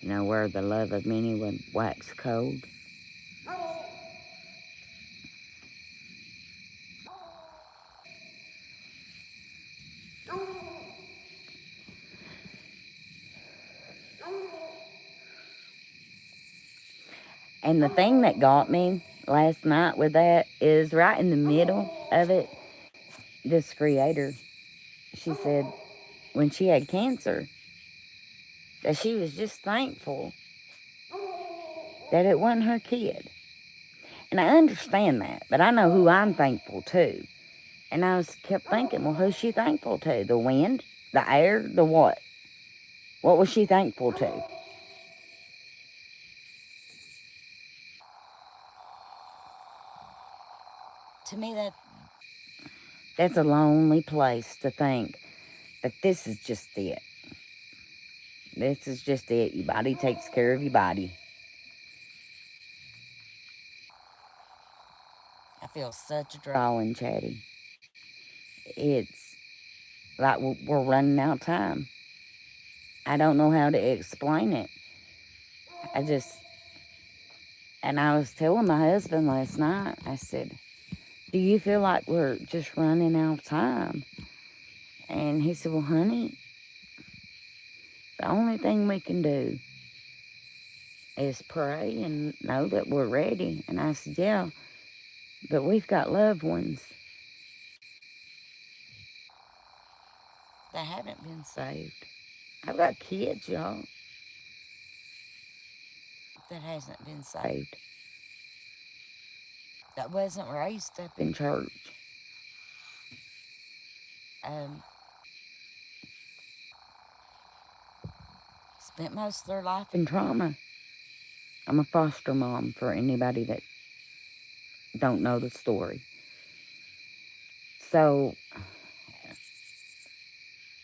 [SPEAKER 1] You know, where the love of many would wax cold. And the thing that got me last night with that is right in the middle of it, this creator, she said when she had cancer, that she was just thankful that it wasn't her kid. And I understand that, but I know who I'm thankful to. And I kept thinking, well, who's she thankful to? The wind? The air? The what? What was she thankful to? To me, that's a lonely place to think that this is just it. This is just it. Your body takes care of your body. I feel such a drawing, Chatty. It's like we're running out of time. I don't know how to explain it. And I was telling my husband last night, I said, do you feel like we're just running out of time? And he said, well, honey, the only thing we can do is pray and know that we're ready. And I said, yeah, but we've got loved ones that haven't been saved. I've got kids, y'all, that hasn't been saved, that wasn't raised up in church. Spent most of their life in trauma. I'm a foster mom for anybody that don't know the story. So,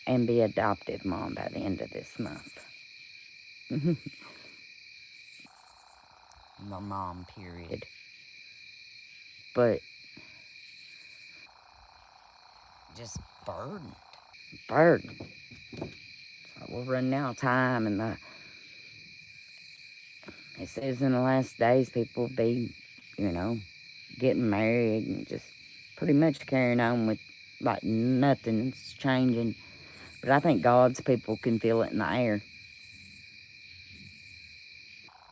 [SPEAKER 1] and be adoptive mom by the end of this month. My mom, period. But just burdened. So we're running out of time, and it says in the last days people will be, getting married and just pretty much carrying on with like nothing's changing. But I think God's people can feel it in the air.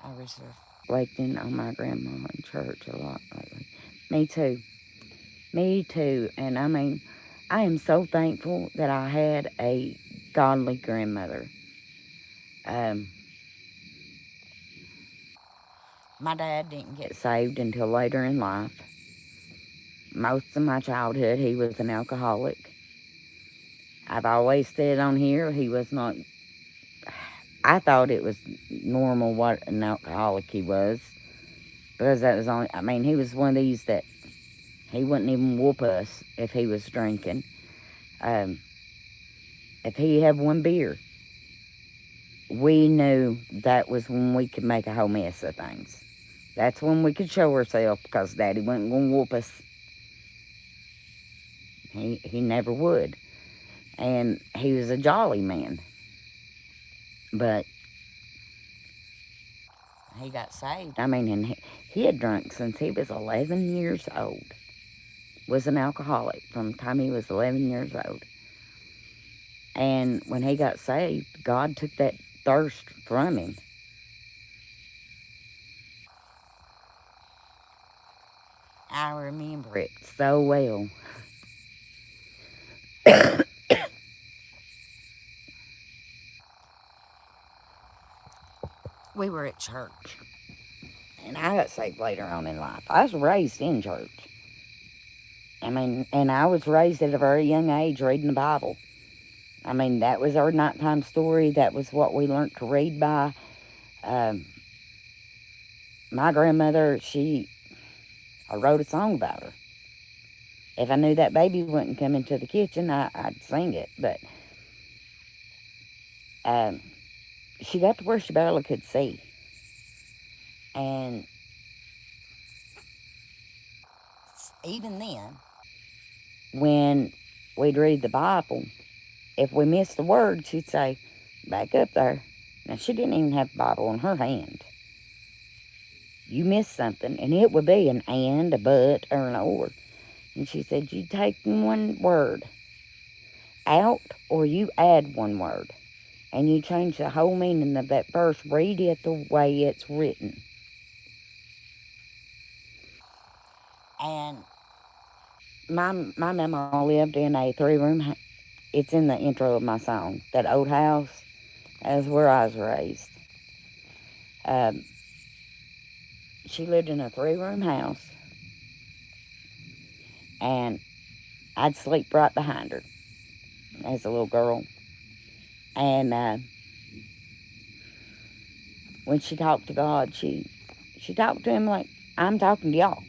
[SPEAKER 1] I was reflecting on my grandma in church a lot lately. Me too. And I mean, I am so thankful that I had a godly grandmother. My dad didn't get saved until later in life. Most of my childhood, he was an alcoholic. I've always said on here, he was not. I thought it was normal what an alcoholic he was, because that was only. I mean, he was one of these that he wouldn't even whoop us if he was drinking. If he had one beer, we knew that was when we could make a whole mess of things. That's when we could show ourselves, because Daddy wasn't going to whoop us. He never would. And he was a jolly man. But he got saved. I mean, and he had drunk since he was 11 years old. Was an alcoholic from the time he was 11 years old. And when he got saved, God took that thirst from him. I remember it so well. We were at church. And I got saved later on in life. I was raised in church. I mean, and I was raised at a very young age reading the Bible. I mean, that was our nighttime story. That was what we learned to read by. My grandmother, I wrote a song about her. If I knew that baby wouldn't come into the kitchen, I'd sing it. But she got to where she barely could see. And even then, when we'd read the Bible, if we missed a word, she'd say, back up there. Now, she didn't even have the Bible in her hand. You missed something, and it would be an and, a but, or an or. And she said, you take one word out, or you add one word, and you change the whole meaning of that verse. Read it the way it's written. And my mama lived in a 3-room. It's in the intro of my song. That old house, that's where I was raised. She lived in a 3-room house, and I'd sleep right behind her as a little girl. And when she talked to God, she talked to him like I'm talking to y'all.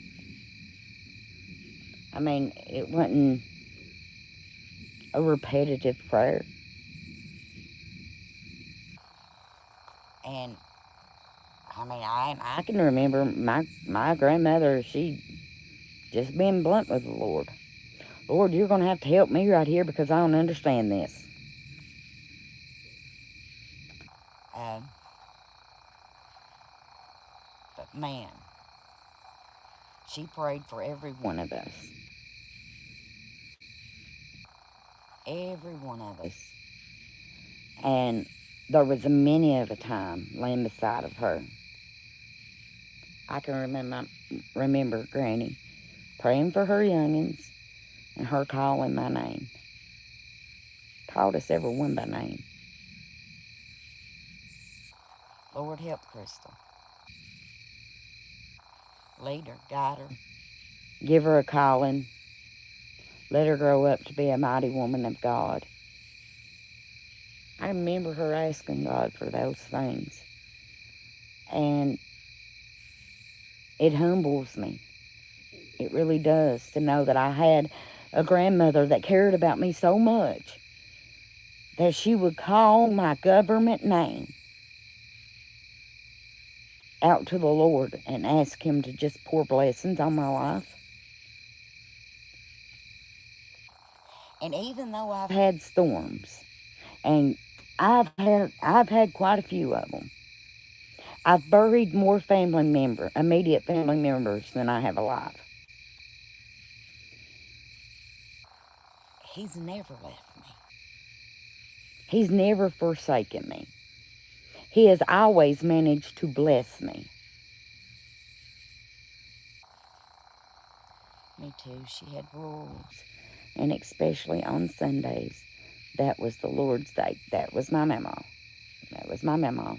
[SPEAKER 1] I mean, it wasn't a repetitive prayer. And I mean, I can remember my grandmother, she just being blunt with the Lord. Lord, you're going to have to help me right here because I don't understand this. But man, she prayed for every one of us. Every one of us. And there was many of a time laying beside of her. I can remember Granny praying for her youngins and her calling my name. Called us everyone by name. Lord, help Crystal. Lead her, guide her. Give her a calling. Let her grow up to be a mighty woman of God. I remember her asking God for those things. And it humbles me. It really does, to know that I had a grandmother that cared about me so much that she would call my government name out to the Lord and ask him to just pour blessings on my life. And even though I've had storms, and I've had quite a few of them, I've buried more immediate family members than I have alive. He's never left me. He's never forsaken me. He has always managed to bless me. Me too. She had rules. And especially on Sundays, that was the Lord's Day. That was my memo. That was my memo.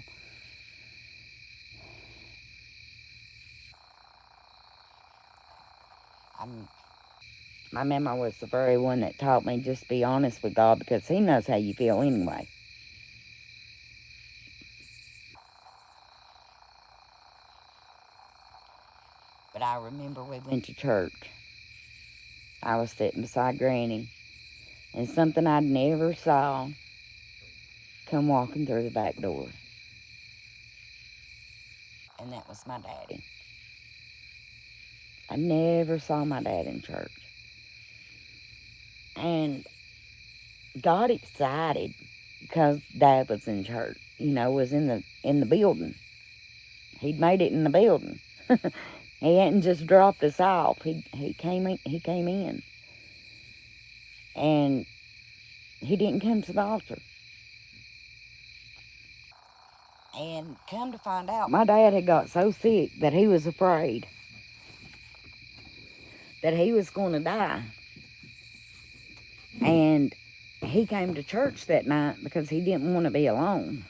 [SPEAKER 1] My memo was the very one that taught me just be honest with God, because he knows how you feel anyway. But I remember we went to church. I was sitting beside Granny, and something I'd never saw come walking through the back door. And that was my daddy. I never saw my dad in church. And got excited because Dad was in church, was in the building. He'd made it in the building. He hadn't just dropped us off. He came in. And he didn't come to the altar. And come to find out, my dad had got so sick that he was afraid that he was going to die. And he came to church that night because he didn't want to be alone.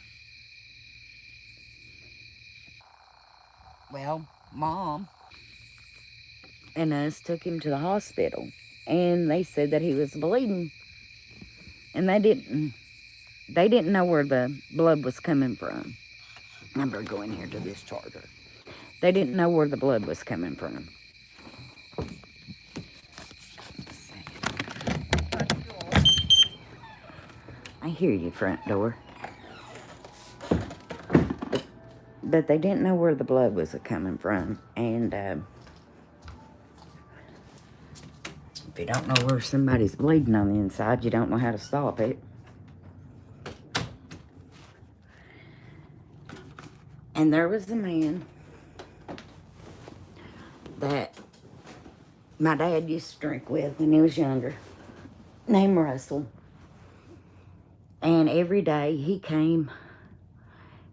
[SPEAKER 1] Well, Mom and us took him to the hospital, and they said that he was bleeding, and they didn't know where the blood was coming from. I better go in here to this charger. They didn't know where the blood was coming from. I hear you, front door. But they didn't know where the blood was coming from. And if you don't know where somebody's bleeding on the inside, you don't know how to stop it. And there was a man that my dad used to drink with when he was younger, named Russell. And every day he came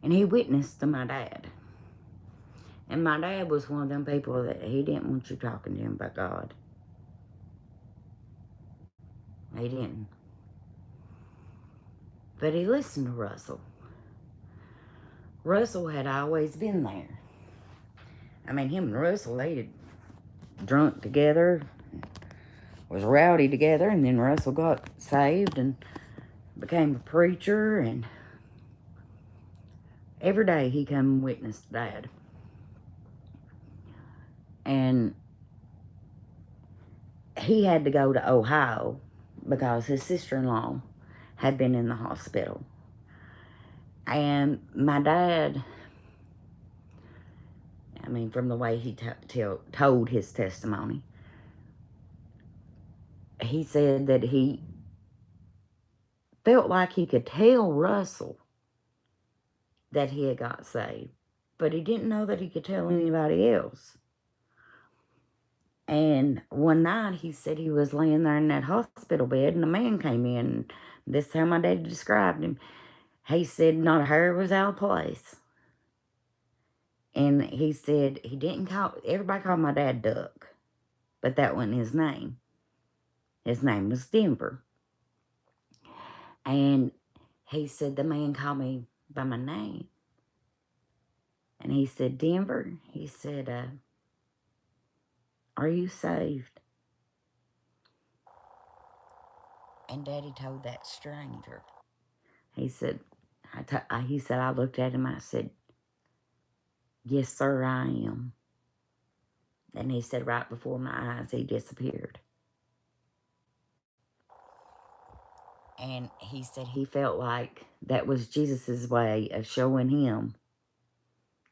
[SPEAKER 1] and he witnessed to my dad. And my dad was one of them people that he didn't want you talking to him about God. He didn't. But he listened to Russell. Russell had always been there. I mean, him and Russell, they had drunk together, was rowdy together, and then Russell got saved and became a preacher, and every day he come and witnessed Dad. And he had to go to Ohio because his sister-in-law had been in the hospital. And my dad, I mean, from the way he told his testimony, he said that he felt like he could tell Russell that he had got saved, but he didn't know that he could tell anybody else. And one night he said he was laying there in that hospital bed, and a man came in. This is how my daddy described him. He said not a hair was out of place. And he said he didn't call, everybody called my dad Duck, but that wasn't his name. His name was Denver. And he said the man called me by my name. And he said, Denver, he said, are you saved? And Daddy told that stranger. He said, I looked at him, I said, yes, sir, I am. And he said, right before my eyes, he disappeared. And he said he felt like that was Jesus's way of showing him,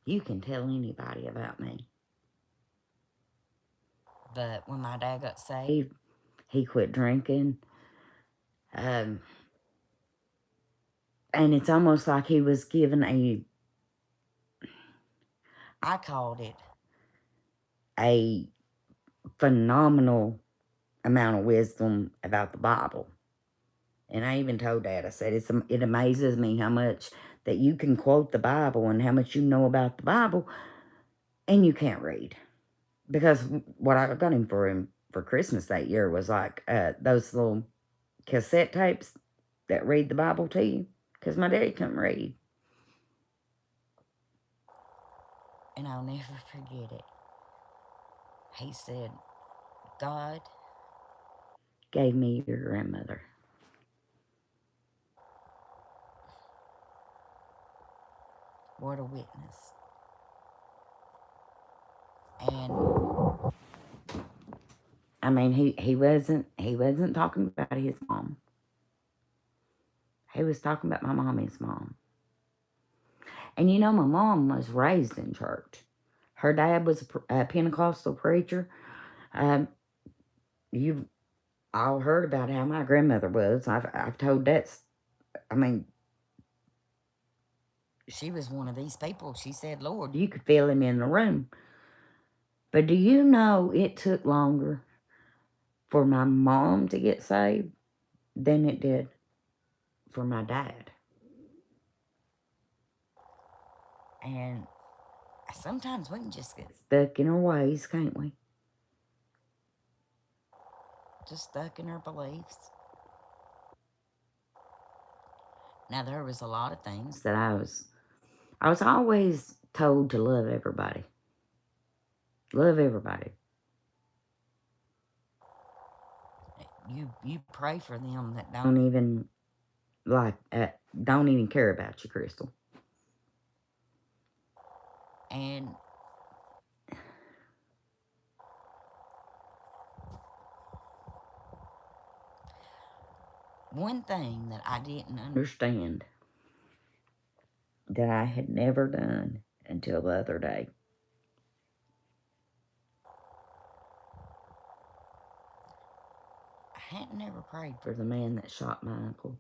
[SPEAKER 1] you can tell anybody about me. But when my dad got saved, he quit drinking. And it's almost like he was given I called it a phenomenal amount of wisdom about the Bible. And I even told Dad, I said, it amazes me how much that you can quote the Bible and how much you know about the Bible, and you can't read. Because what I got him for Christmas that year was like those little cassette tapes that read the Bible to you, because my daddy couldn't read. And I'll never forget it. He said, God gave me your grandmother. What a witness. And I mean, he wasn't talking about his mom. He was talking about my mommy's mom. And you know, my mom was raised in church. Her dad was a Pentecostal preacher. You've all heard about how my grandmother was. I've told that. I mean, she was one of these people. She said, Lord, you could feel him in the room. But do you know it took longer for my mom to get saved than it did for my dad? And sometimes we can just get stuck in our ways, can't we? Just stuck in our beliefs. Now, there was a lot of things that I was always told to love everybody. Love everybody. You pray for them that don't even don't even care about you, Crystal. And one thing that I didn't understand, that I had never done until the other day, I had never prayed for the man that shot my uncle.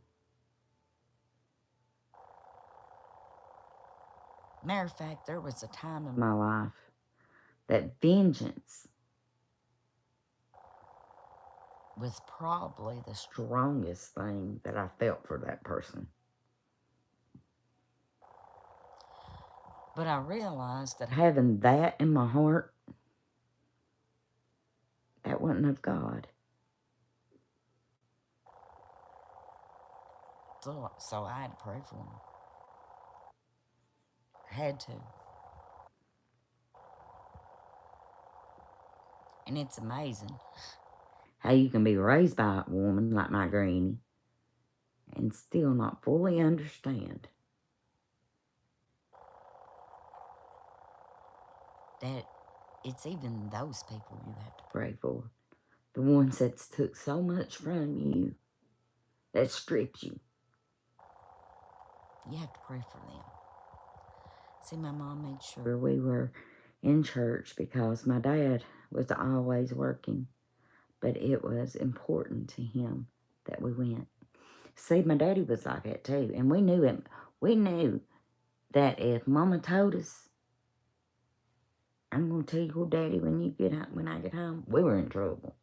[SPEAKER 1] Matter of fact, there was a time in my life that vengeance was probably the strongest thing that I felt for that person. But I realized that having that in my heart, that wasn't of God. So I had to pray for him. Had to. And it's amazing how you can be raised by a woman like my granny and still not fully understand that it's even those people you have to pray for. The ones that's took so much from you, that stripped you. You have to pray for them. See, my mom made sure we were in church because my dad was always working, but it was important to him that we went. See, my daddy was like that too, and we knew him. We knew that if Mama told us, "I'm gonna tell your daddy when I get home," we were in trouble.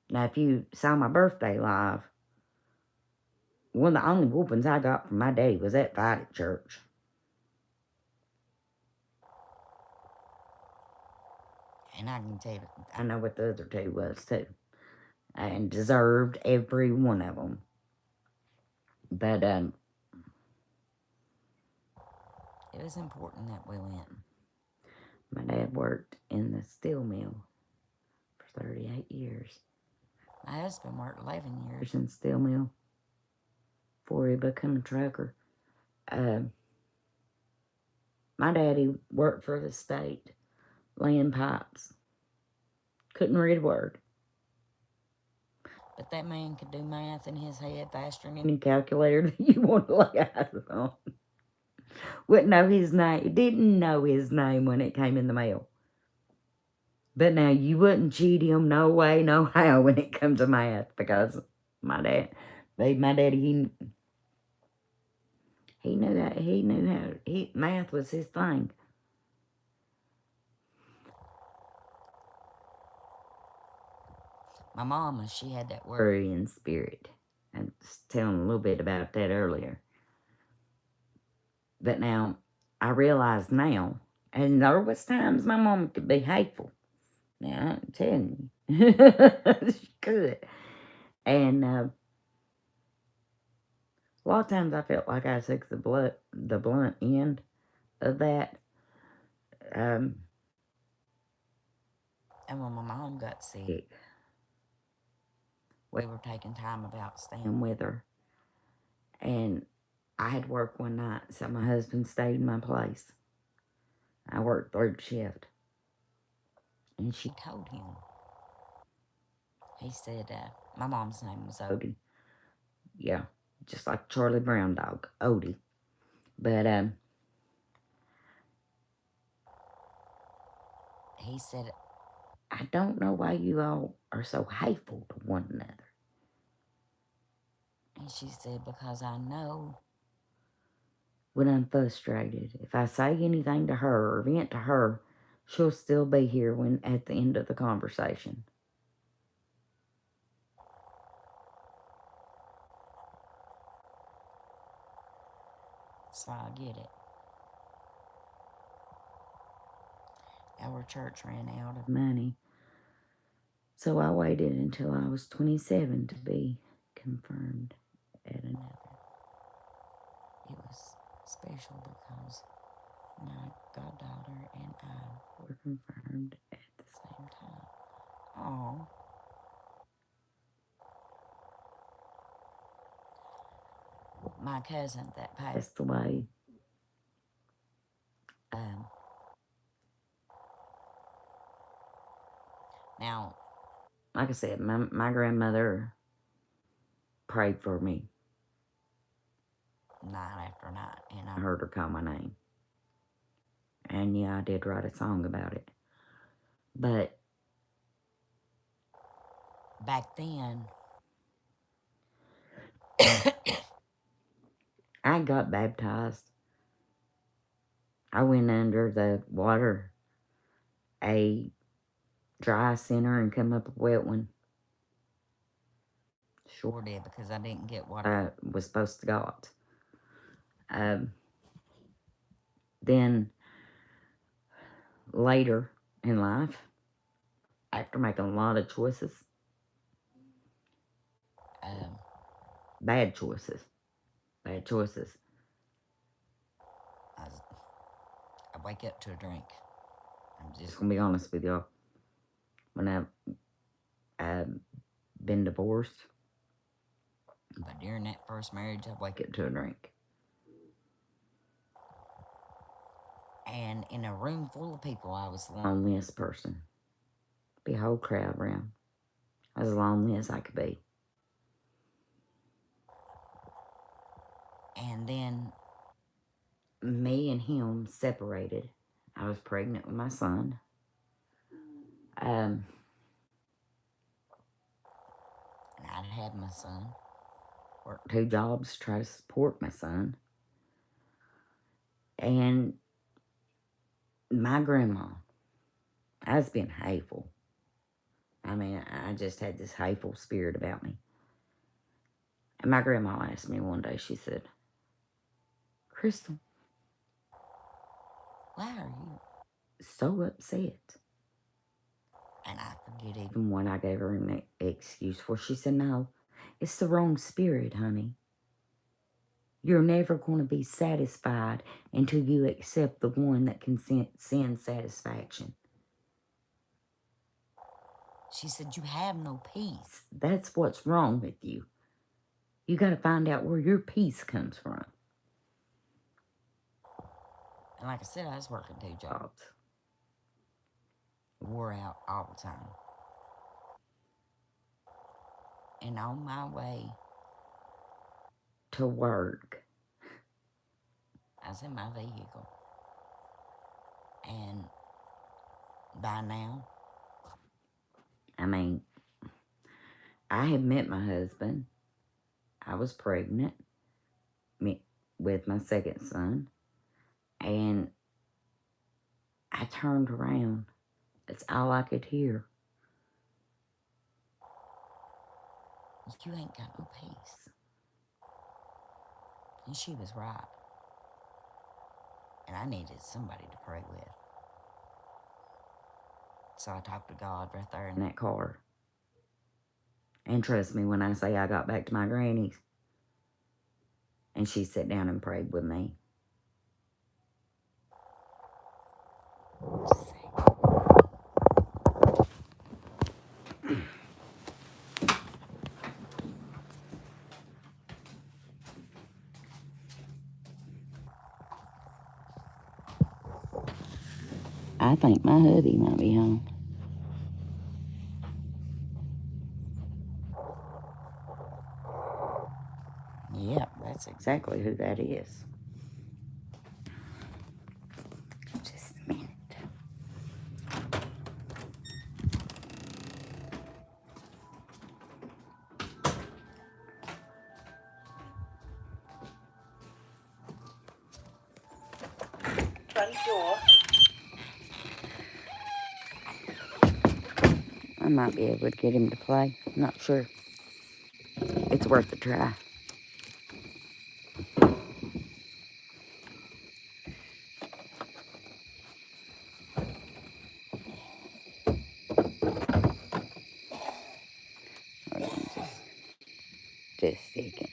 [SPEAKER 1] Now, if you saw my birthday live, one of the only whoopings I got from my daddy was that fight at church. And I can tell you, I know what the other two was too, and deserved every one of them. But it was important that we went. My dad worked in the steel mill for 38 years. My husband worked 11 years in the steel mill before he became a trucker. My daddy worked for the state, laying pipes. Couldn't read a word. But that man could do math in his head faster than any calculator that you want to lay eyes on. Wouldn't know his name. Didn't know his name when it came in the mail. But now you wouldn't cheat him no way, no how when it comes to math, because my daddy, he knew that. He knew how. Math was his thing. My mama, she had that worrying spirit. I was telling a little bit about that earlier. But now, I realize now, and there was times my mama could be hateful. Now, I'm telling you. She could. And a lot of times I felt like I took the blunt end of that. And when my mom got sick, we were taking time about staying with her. And I had work one night, so my husband stayed in my place. I worked third shift. And she told him. He said, my mom's name was Odie. Yeah, just like Charlie Brown dog, Odie. But he said, "I don't know why you all are so hateful to one another." And she said, "Because I know when I'm frustrated, if I say anything to her or vent to her, she'll still be here when at the end of the conversation." So I get it. Our church ran out of money, so I waited until I was 27 to be confirmed at another. It was special because my goddaughter and I were confirmed at the same time. Oh. My cousin that passed away, now, like I said, my grandmother prayed for me night after night, and I heard her call my name. And yeah, I did write a song about it. But back then, I got baptized. I went under the water, a dry center, and come up a wet one. Sure did, because I didn't get what I was supposed to got. Then later in life, after making a lot of choices, bad choices, I wake up to a drink. I'm just gonna be honest with y'all. When I've been divorced, but during that first marriage, I wake up to a drink. And in a room full of people, I was the loneliest person. Be a whole crowd around. I was as lonely as I could be. And then me and him separated. I was pregnant with my son. And I'd had my son. Worked 2 jobs to try to support my son. And my grandma, I was being hateful. I mean, I just had this hateful spirit about me. And my grandma asked me one day, she said, Crystal, why are you so upset? And I forget even what I gave her an excuse for. She said, no, it's the wrong spirit, honey. You're never going to be satisfied until you accept the one that can send satisfaction. She said, you have no peace. That's what's wrong with you. You got to find out where your peace comes from. And like I said, I was working 2 jobs. Wore out all the time. And on my way to work, I was in my vehicle. And by now, I mean, I had met my husband. I was pregnant with my second son. And I turned around. That's all I could hear. You ain't got no peace. And she was right. And I needed somebody to pray with. So I talked to God right there in that car. And trust me when I say I got back to my granny's. And she sat down and prayed with me. I think my hubby might be home. Yep, that's exactly who that is. Just a minute. Front door. I might be able to get him to play. I'm not sure. It's worth a try. Hold on just a second.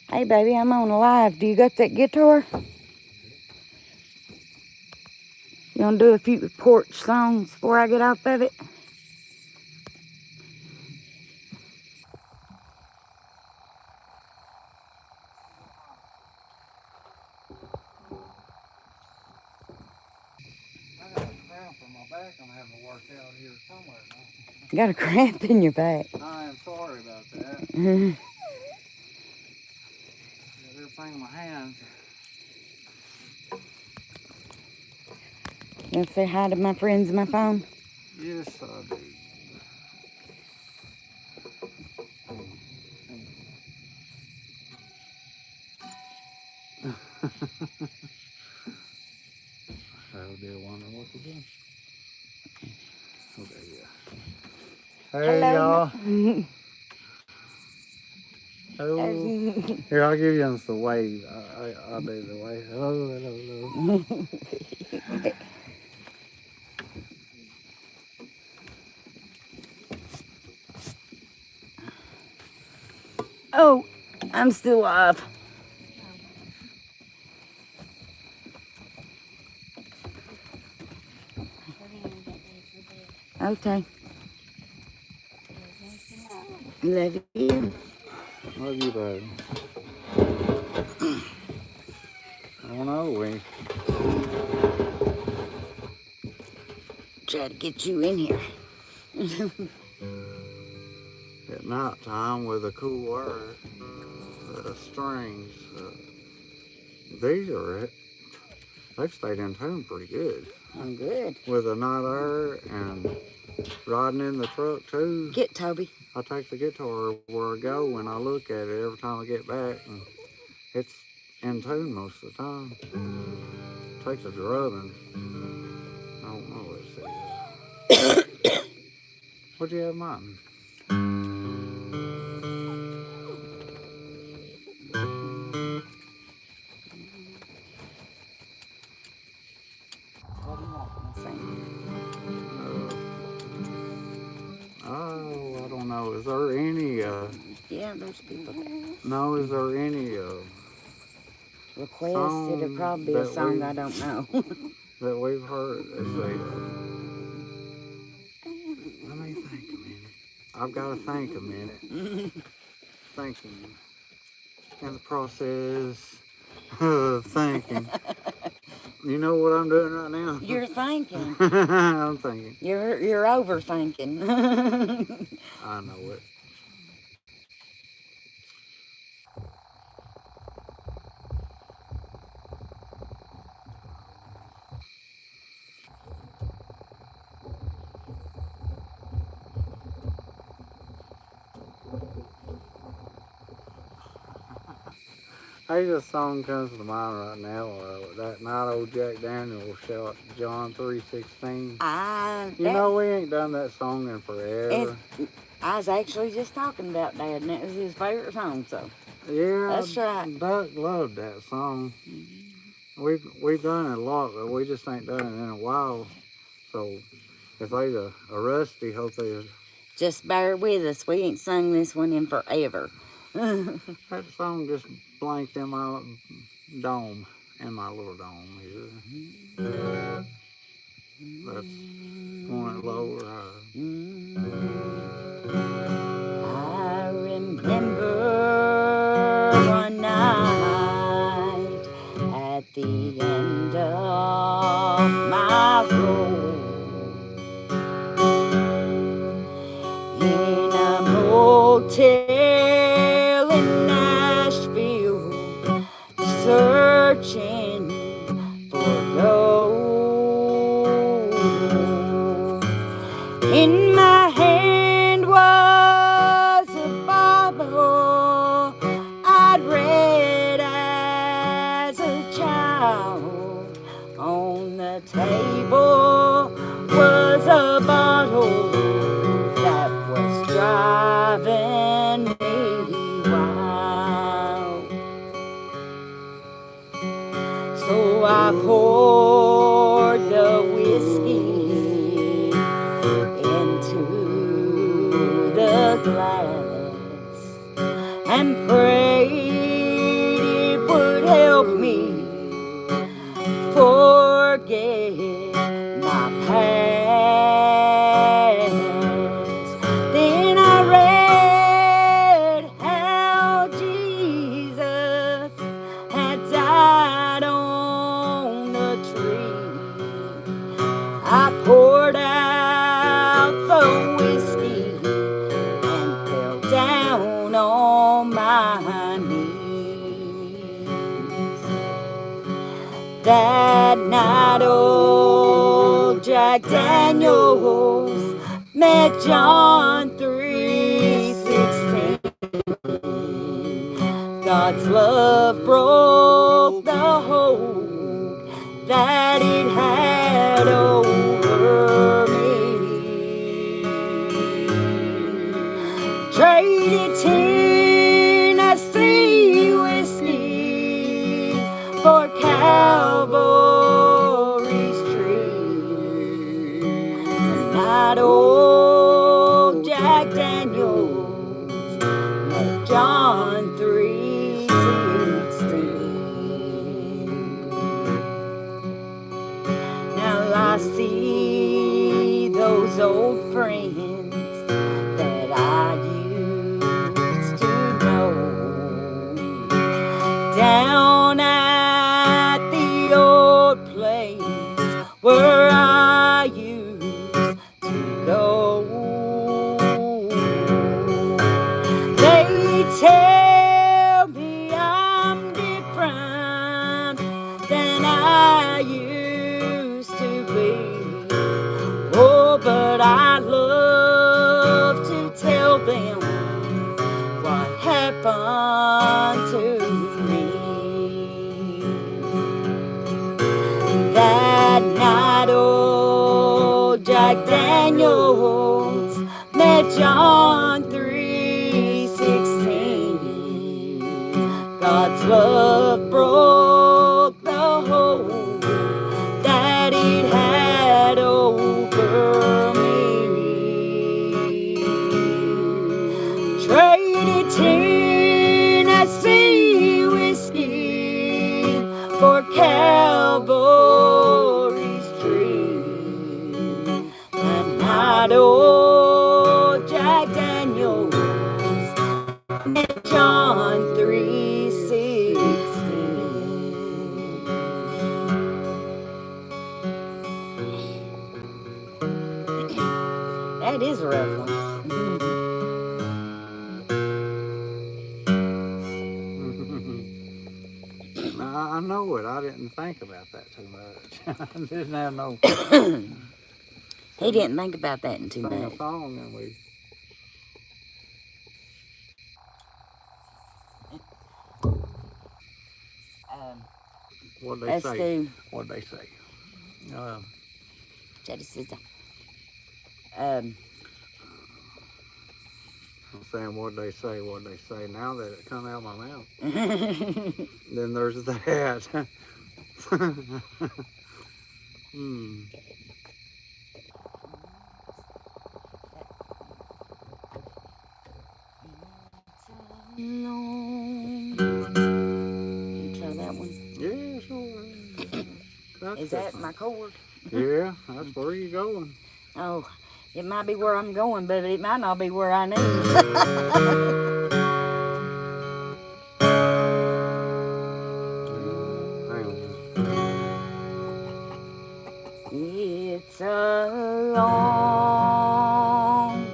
[SPEAKER 1] Hey, baby, I'm on live. Do you got that guitar? You want to do a few porch songs before I get off of it?
[SPEAKER 4] I got a cramp in my back. I'm having to work out here somewhere now.
[SPEAKER 1] You got a cramp in your back.
[SPEAKER 4] I am sorry about that.
[SPEAKER 1] Mm-hmm.
[SPEAKER 4] Got everything in my hands.
[SPEAKER 1] You want to say hi to my friends on my phone?
[SPEAKER 4] Yes, I do. That'll be a wonder what to do. Okay, yeah. Hey,
[SPEAKER 1] Hello.
[SPEAKER 4] y'all. Hello. Here, I'll give you the wave. I'll do the wave. Hello, hello, hello.
[SPEAKER 1] Oh, I'm still up. Okay. Love you.
[SPEAKER 4] Love you, buddy. I don't know, we
[SPEAKER 1] Try to get you in here.
[SPEAKER 4] at night time with the cool air, the strings, these are, they've stayed in tune pretty good.
[SPEAKER 1] I'm good.
[SPEAKER 4] With the night air and riding in the truck too.
[SPEAKER 1] Get Toby.
[SPEAKER 4] I take the guitar where I go and I look at it every time I get back, and it's in tune most of the time. Takes a drubbing. I don't know what it says. What'd you have mine?
[SPEAKER 1] What do you want me to sing?
[SPEAKER 4] Oh, I don't know. Is there any,
[SPEAKER 1] Yeah, there's people that
[SPEAKER 4] no, is there any,
[SPEAKER 1] request. It'll probably be a
[SPEAKER 4] that
[SPEAKER 1] song
[SPEAKER 4] we-
[SPEAKER 1] I don't know.
[SPEAKER 4] that we've heard? Let's see. Let me think a minute. I've got to think a minute. Thinking. In the process of thinking. You know what I'm doing right now?
[SPEAKER 1] You're thinking.
[SPEAKER 4] I'm thinking.
[SPEAKER 1] You're overthinking.
[SPEAKER 4] I know it. Hey, this song comes to mind right now. That night old Jack Daniels shot John 3:16. You know we ain't done that song in forever.
[SPEAKER 1] I was actually just talking about Dad, and it was his favorite song. So
[SPEAKER 4] Yeah,
[SPEAKER 1] that's right.
[SPEAKER 4] Doug loved that song. We've done it a lot, but we just ain't done it in a while. So if they's a rusty, hope they.
[SPEAKER 1] Just bear with us. We ain't sung this one in forever.
[SPEAKER 4] That song just blanked in my dome, in my little dome here. That's point lower.
[SPEAKER 1] I remember one night at the end of my road in a motel in Nashville, searching for gold. In my hand was a Bible I'd read as a child. On the table was a bottle that was driving me wild. So I poured the whiskey into the glass and prayed it would help me forget my past. Then I read how Jesus had died on the tree. I poured out the whiskey and fell down on my knees. That night old Jack Daniels met John 3:16. God's love broke the hold that it had over me. Traded Tennessee down at the old place where I used to go. They tell me I'm different than I used to be. Oh, but I love to tell them what happened to me. That night old Jack Daniels met John 3:16. God's love broke the hold that it had over me. Traded Tennessee whiskey for Calvary's dream. That night old Jack Daniels met John 3:16. That is a rough one.
[SPEAKER 4] I know it. I didn't think about that too much. I didn't have no
[SPEAKER 1] He didn't think about that in too
[SPEAKER 4] sing a
[SPEAKER 1] much.
[SPEAKER 4] song and we. What'd they
[SPEAKER 1] Let's
[SPEAKER 4] say?
[SPEAKER 1] do
[SPEAKER 4] What'd they say?
[SPEAKER 1] Jedi Sister.
[SPEAKER 4] I'm saying what'd they say? What'd they say? Now that it come out of my mouth. Then there's that.
[SPEAKER 1] You try that one.
[SPEAKER 4] Yeah, sure. That's
[SPEAKER 1] Is that
[SPEAKER 4] different.
[SPEAKER 1] my chord?
[SPEAKER 4] Yeah, that's where you going.
[SPEAKER 1] Oh, it might be where I'm going, but it might not be where I need. It's a long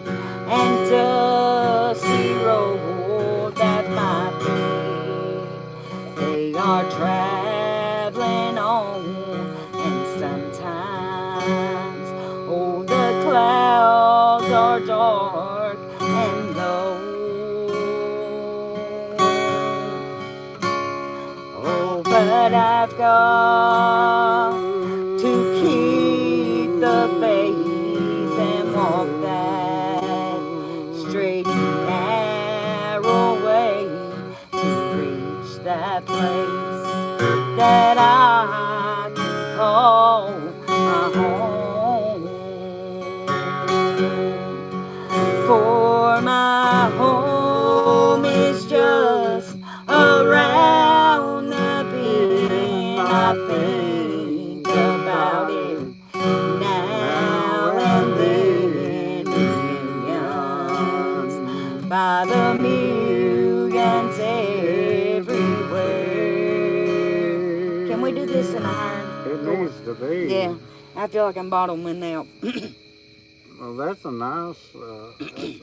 [SPEAKER 1] and dusty road that my feet they are traveling on, and sometimes oh the clouds are dark and low. Oh, but I've got to keep the faith and walk that straight and narrow way to reach that place that I can call my home. For my home is just around the bend. I think about it now and then. Millions by the millions everywhere. Can we do this in iron?
[SPEAKER 4] It needs to be.
[SPEAKER 1] Yeah, I feel like I'm bottoming out.
[SPEAKER 4] Well, that's a nice, that's a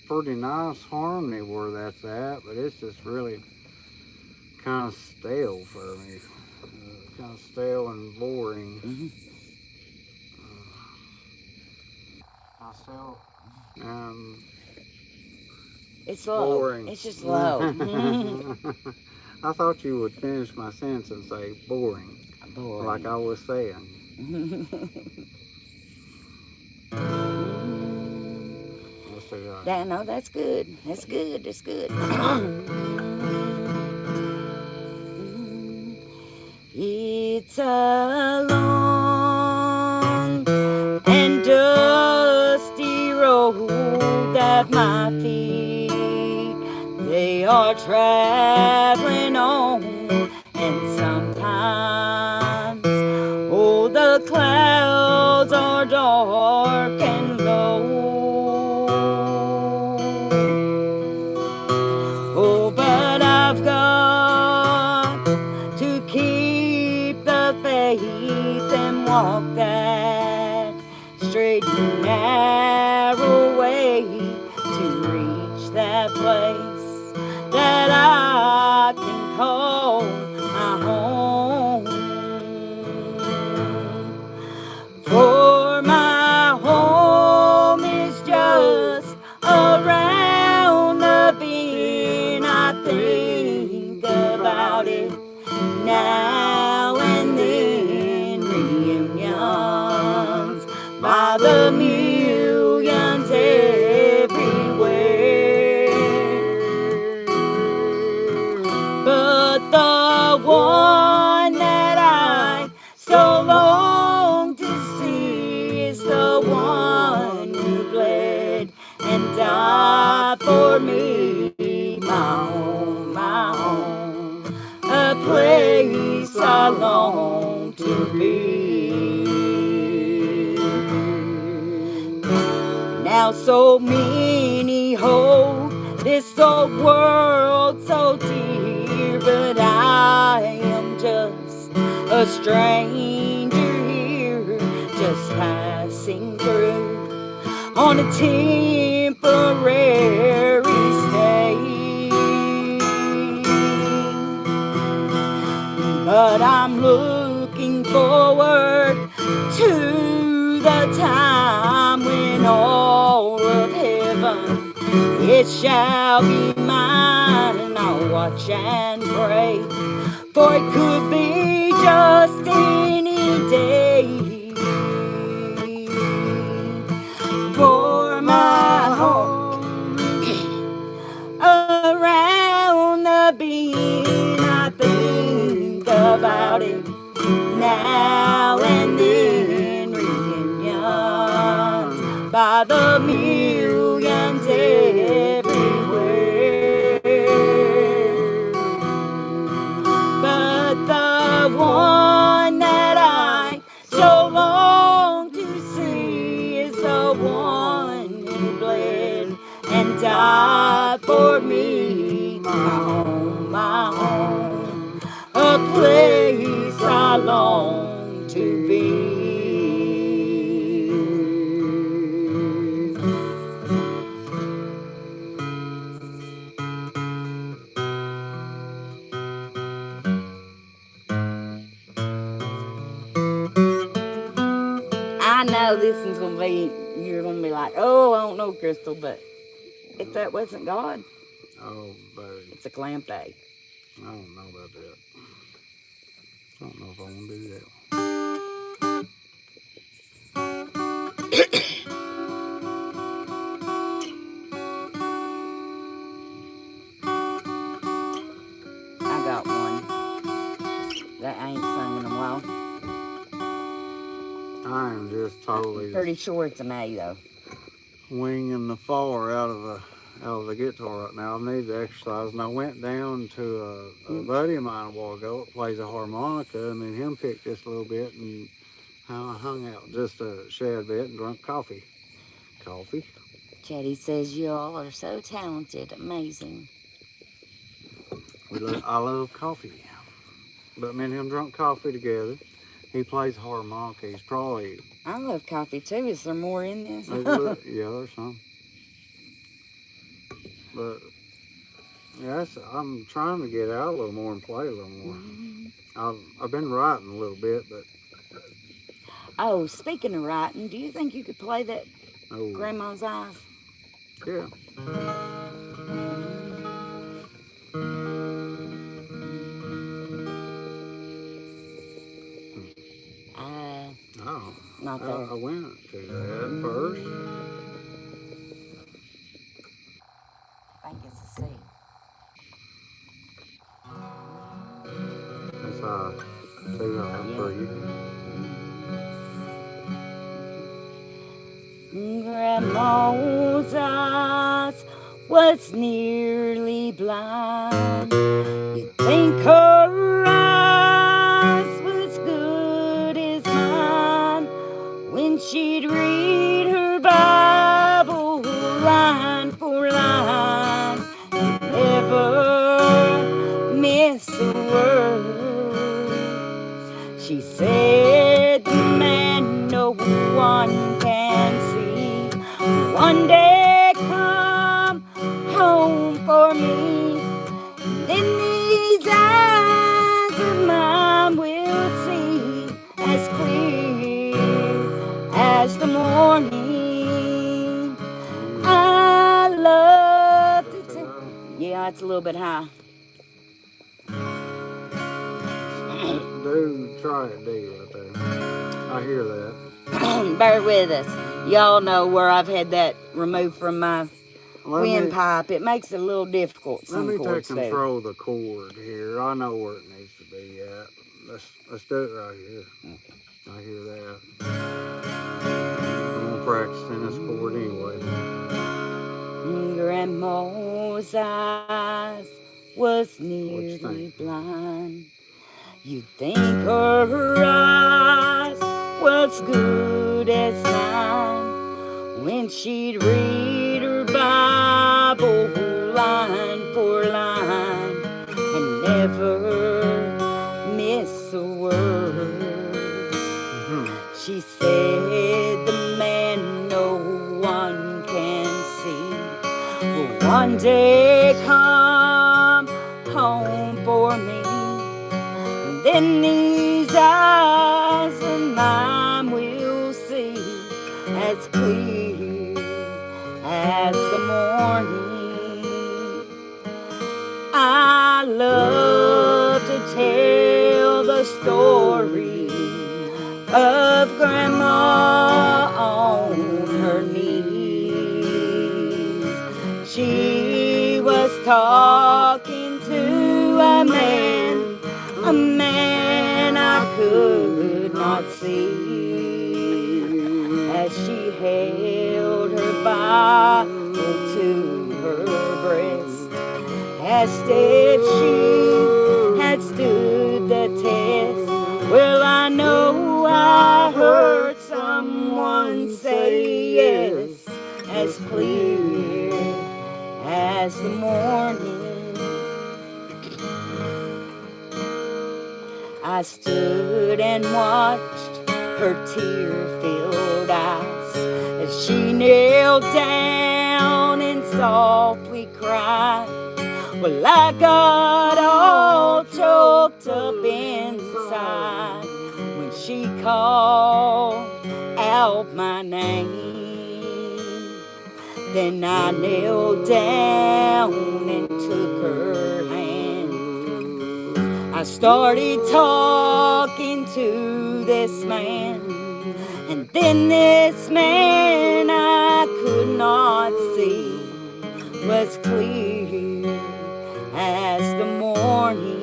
[SPEAKER 4] pretty nice harmony where that's at, but it's just really kind of stale for me. Kind of stale and boring. Myself.
[SPEAKER 1] It's low.
[SPEAKER 4] Boring.
[SPEAKER 1] It's just low.
[SPEAKER 4] I thought you would finish my sentence and say boring,
[SPEAKER 1] Boring.
[SPEAKER 4] like I was saying. Let's do that.
[SPEAKER 1] No, that's good. That's good. That's good. It's a long and dusty road that my feet they are traveling on, and sometimes oh the clouds are dark and low. Oh, but I've got about it. Now and then reunions by the millions everywhere. But the one that I so long to see is the one who bled and died for me. My home, a place I long to be. Now so many hold this old world so dear, but I am just a stranger here, just passing through on a temporary stay. But I'm looking forward to the time when all of heaven, it shall be mine, and I'll watch and pray, for it could be just any day. For my home around the bend, I think about it now and then. Reunions by the millions everywhere. But the one that I so long to see is the one who bled and died for me. My home, a place I long to be. I know this is gonna be, you're gonna be like, oh, I don't know, Crystal, but if that wasn't God,
[SPEAKER 4] Oh, baby.
[SPEAKER 1] it's a clam bake.
[SPEAKER 4] I don't know about that. I don't know if I want to do that.
[SPEAKER 1] I got one that I ain't sung in a while.
[SPEAKER 4] I am just totally
[SPEAKER 1] Pretty sure it's an A though.
[SPEAKER 4] winging the far out of the guitar right now. I need to exercise, and I went down to a buddy of mine a while ago that plays a harmonica, and then him picked just a little bit, and I hung out just a shad bit and drank coffee.
[SPEAKER 1] Chetty says you all are so talented, amazing.
[SPEAKER 4] I love coffee, but me and him drunk coffee together. He plays harmonica. He's probably
[SPEAKER 1] I love coffee too. Is there more in this?
[SPEAKER 4] yeah, there's some. But yeah, I'm trying to get out a little more and play a little more. I've been writing a little bit, but
[SPEAKER 1] Oh, speaking of writing, do you think you could play that
[SPEAKER 4] oh,
[SPEAKER 1] Grandma's Eyes?
[SPEAKER 4] yeah. Oh,
[SPEAKER 1] Not there.
[SPEAKER 4] I went to that first.
[SPEAKER 1] I think it's a C.
[SPEAKER 4] That's too high for you.
[SPEAKER 1] Grandma's eyes was nearly blind. You'd think her eyes was good as mine when she'd read her Bible line for line and never miss a word. She said, the man no one can see one day come home for me. Then these eyes of mine will see as clear as the morning. I love to tell. Yeah, it's a little bit high.
[SPEAKER 4] try it, do you, right there? I hear that.
[SPEAKER 1] Bear with us. Y'all know where I've had that removed from my
[SPEAKER 4] Let me,
[SPEAKER 1] windpipe. It makes it a little difficult.
[SPEAKER 4] let
[SPEAKER 1] Some
[SPEAKER 4] me take
[SPEAKER 1] chords do.
[SPEAKER 4] control of the cord here. I know where it needs to be at. Let's do it right here. I hear that. I'm gonna practice in this chord anyway.
[SPEAKER 1] Grandma's eyes was
[SPEAKER 4] What you
[SPEAKER 1] nearly
[SPEAKER 4] think?
[SPEAKER 1] blind. You'd think her eyes was good as mine when she'd read her Bible line for line and never miss a word. She said the man no one can see will one day come home for me. And then these eyes of mine will see as clear as the morning. I love to tell the story of Grandma on her knees. She was talking to a man I could not see, as she held her Bible to her breast, asked if she had stood the test. Well, I know I heard someone say yes, as clear as the morning. I stood and watched her tear-filled eyes as she knelt down and softly cried. Well, I got all choked up inside when she called out my name. Then I knelt down and took her hand. I started talking to this man, and then this man I could not see was clear as the morning.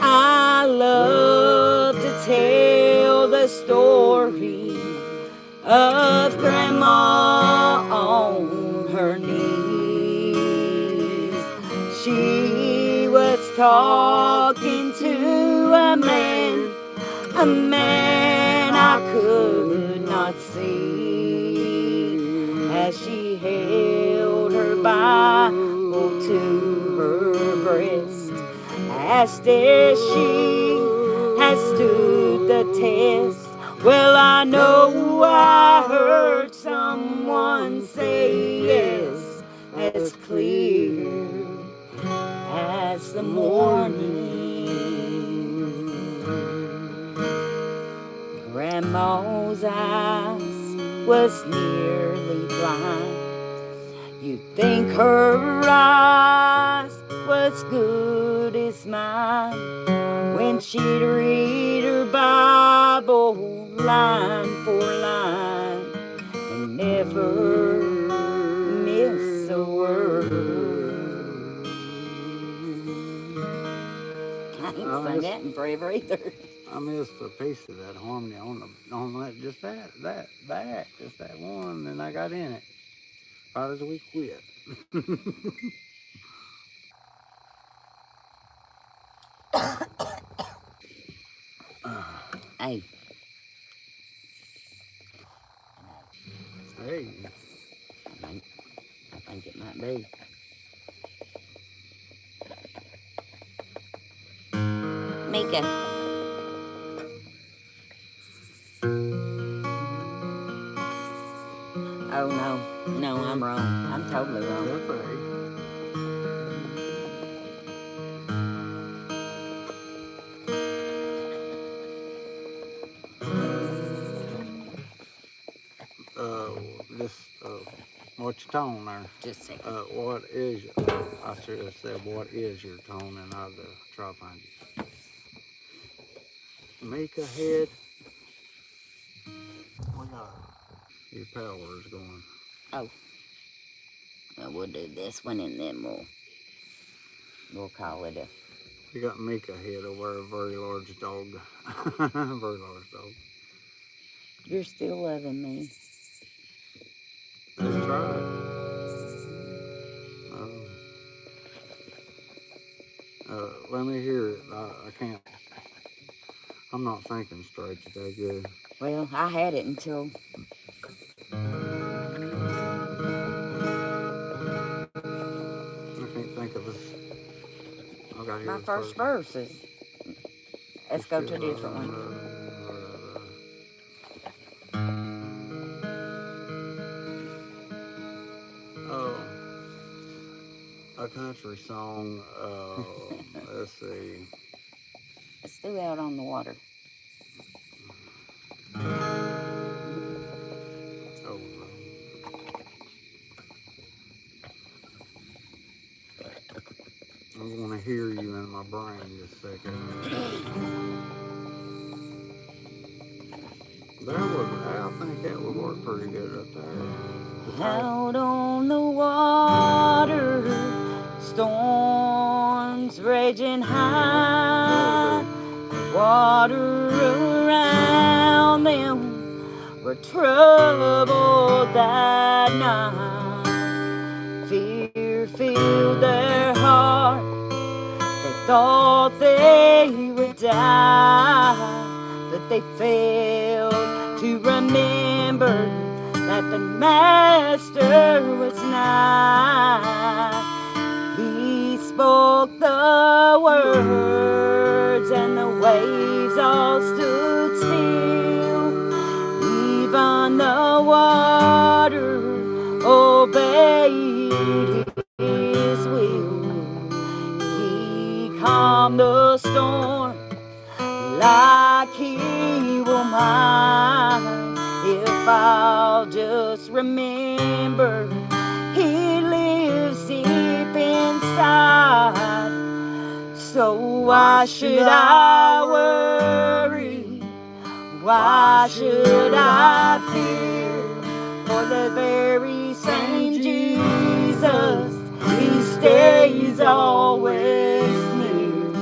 [SPEAKER 1] I love to tell the story of Grandma on her knees. She was talking to a man I could not see, as she held her Bible to her breast, asked if she had stood the test. Well, I know I heard someone say yes, as clear as the morning. Grandma's eyes was nearly blind. You'd think her eyes was good as mine when she'd read her Bible line for line and never miss a word. I ain't sung that in forever either.
[SPEAKER 4] I missed a piece of that harmony on that, just that one, and I got in it right as we quit.
[SPEAKER 1] Hey.
[SPEAKER 4] Hey.
[SPEAKER 1] I think it might be. Mika. Oh, no. No, I'm wrong. I'm totally wrong.
[SPEAKER 4] That's right. What's your tone there?
[SPEAKER 1] Just a second.
[SPEAKER 4] What is, I should have said, what is your tone, and I'd try to find you. Mika head. We got your power is going.
[SPEAKER 1] Well, we'll do this one and then we'll call it a.
[SPEAKER 4] We got Mika head over a very large dog. Very large dog.
[SPEAKER 1] You're still loving me.
[SPEAKER 4] Let's try it. Let me hear it. I can't. I'm not thinking straight today, good.
[SPEAKER 1] Well, I had it until.
[SPEAKER 4] I can't think of this. I got
[SPEAKER 1] My first verse is. Let's go to a different one. A country song. Let's see. Let's do Out on the Water.
[SPEAKER 4] Oh. I'm going to hear you in my brain just a second. I think that would work pretty good right there.
[SPEAKER 1] Out on the water, storms raging high, water around them were troubled that night. Fear filled their heart, they thought they would die, but they failed to remember that the Master was nigh. He spoke the words and the waves all stood still. Even the water obeyed his will. He calmed the storm like he will mine. If I'll just remember he lives deep inside. So why should I worry? Why should I fear? For the very same Jesus, he stays always near.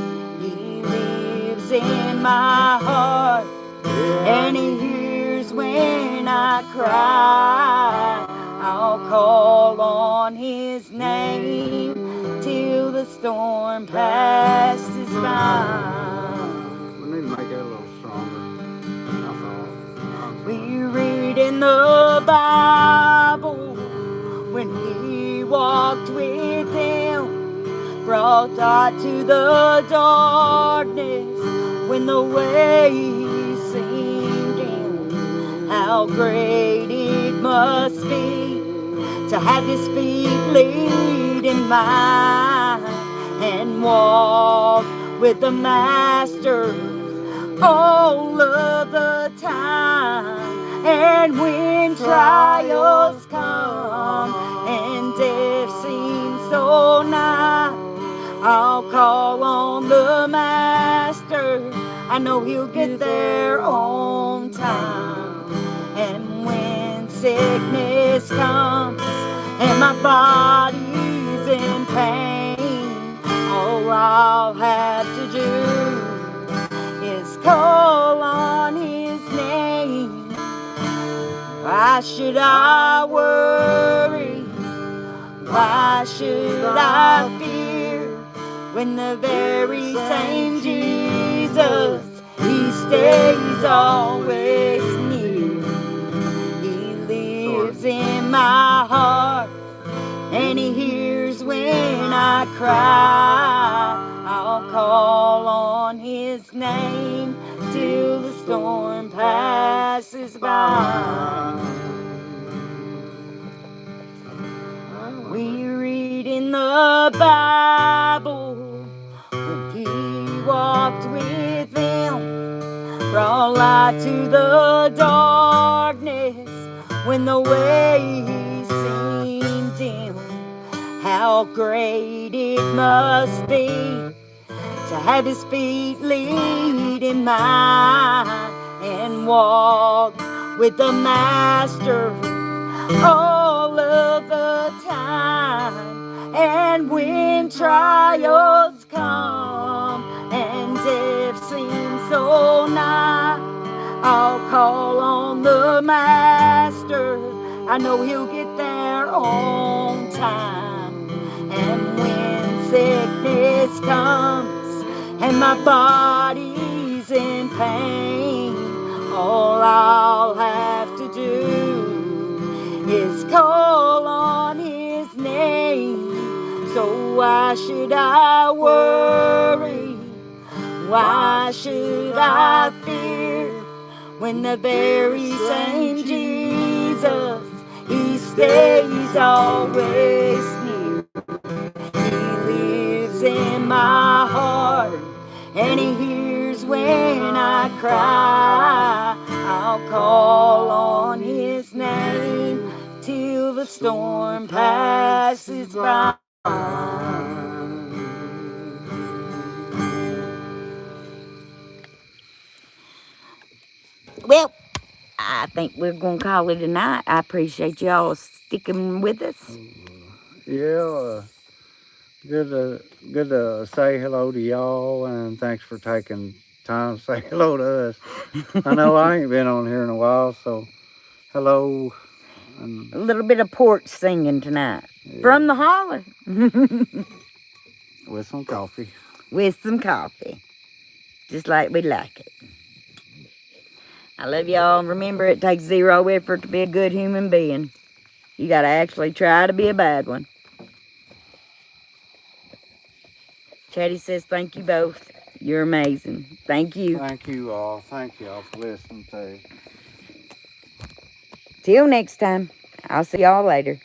[SPEAKER 1] He lives in my heart and he hears when I cry. I'll call on his name till the storm passes by.
[SPEAKER 4] We need to make it a little stronger.
[SPEAKER 1] We read in the Bible when he walked with them, brought light to the darkness when the waves seemed dim. How great it must be to have his feet lead in mine and walk with the Master all of the time. And when trials come and death seems so nigh, I'll call on the Master. I know he'll get there on time. And when sickness comes and my body's in pain, all I'll have to do is call on his name. Why should I worry? Why should I fear? When the very same Jesus, he stays always near. He lives in my heart and he hears when I cry. I'll call on his name till the storm passes by. We read in the Bible when he walked with them, brought light to the darkness when the waves seemed dim. How great it must be to have his feet leading mine and walk with the master all of the time. And when trials come and death seems so nigh, I'll call on the master. I know he'll get there on time. And when sickness comes and my body's in pain, all I'll have to do is call on his name. So why should I worry? Why should I fear? When the very same Jesus, he stays always near. He lives in my heart, and he hears when I cry. I'll call on his name till the storm passes by. Well, I think we're going to call it a night. I appreciate y'all sticking with us.
[SPEAKER 4] Yeah, good to say hello to y'all, and thanks for taking time to say hello to us. I know I ain't been on here in a while, so hello. And
[SPEAKER 1] A little bit of porch singing tonight.
[SPEAKER 4] yeah,
[SPEAKER 1] From the holler.
[SPEAKER 4] with some coffee.
[SPEAKER 1] With some coffee. Just like we like it. I love y'all. Remember, it takes zero effort to be a good human being. You got to actually try to be a bad one. Chatty says, thank you both. You're amazing. Thank you.
[SPEAKER 4] Thank you all. Thank you all for listening to.
[SPEAKER 1] Till next time. I'll see y'all later.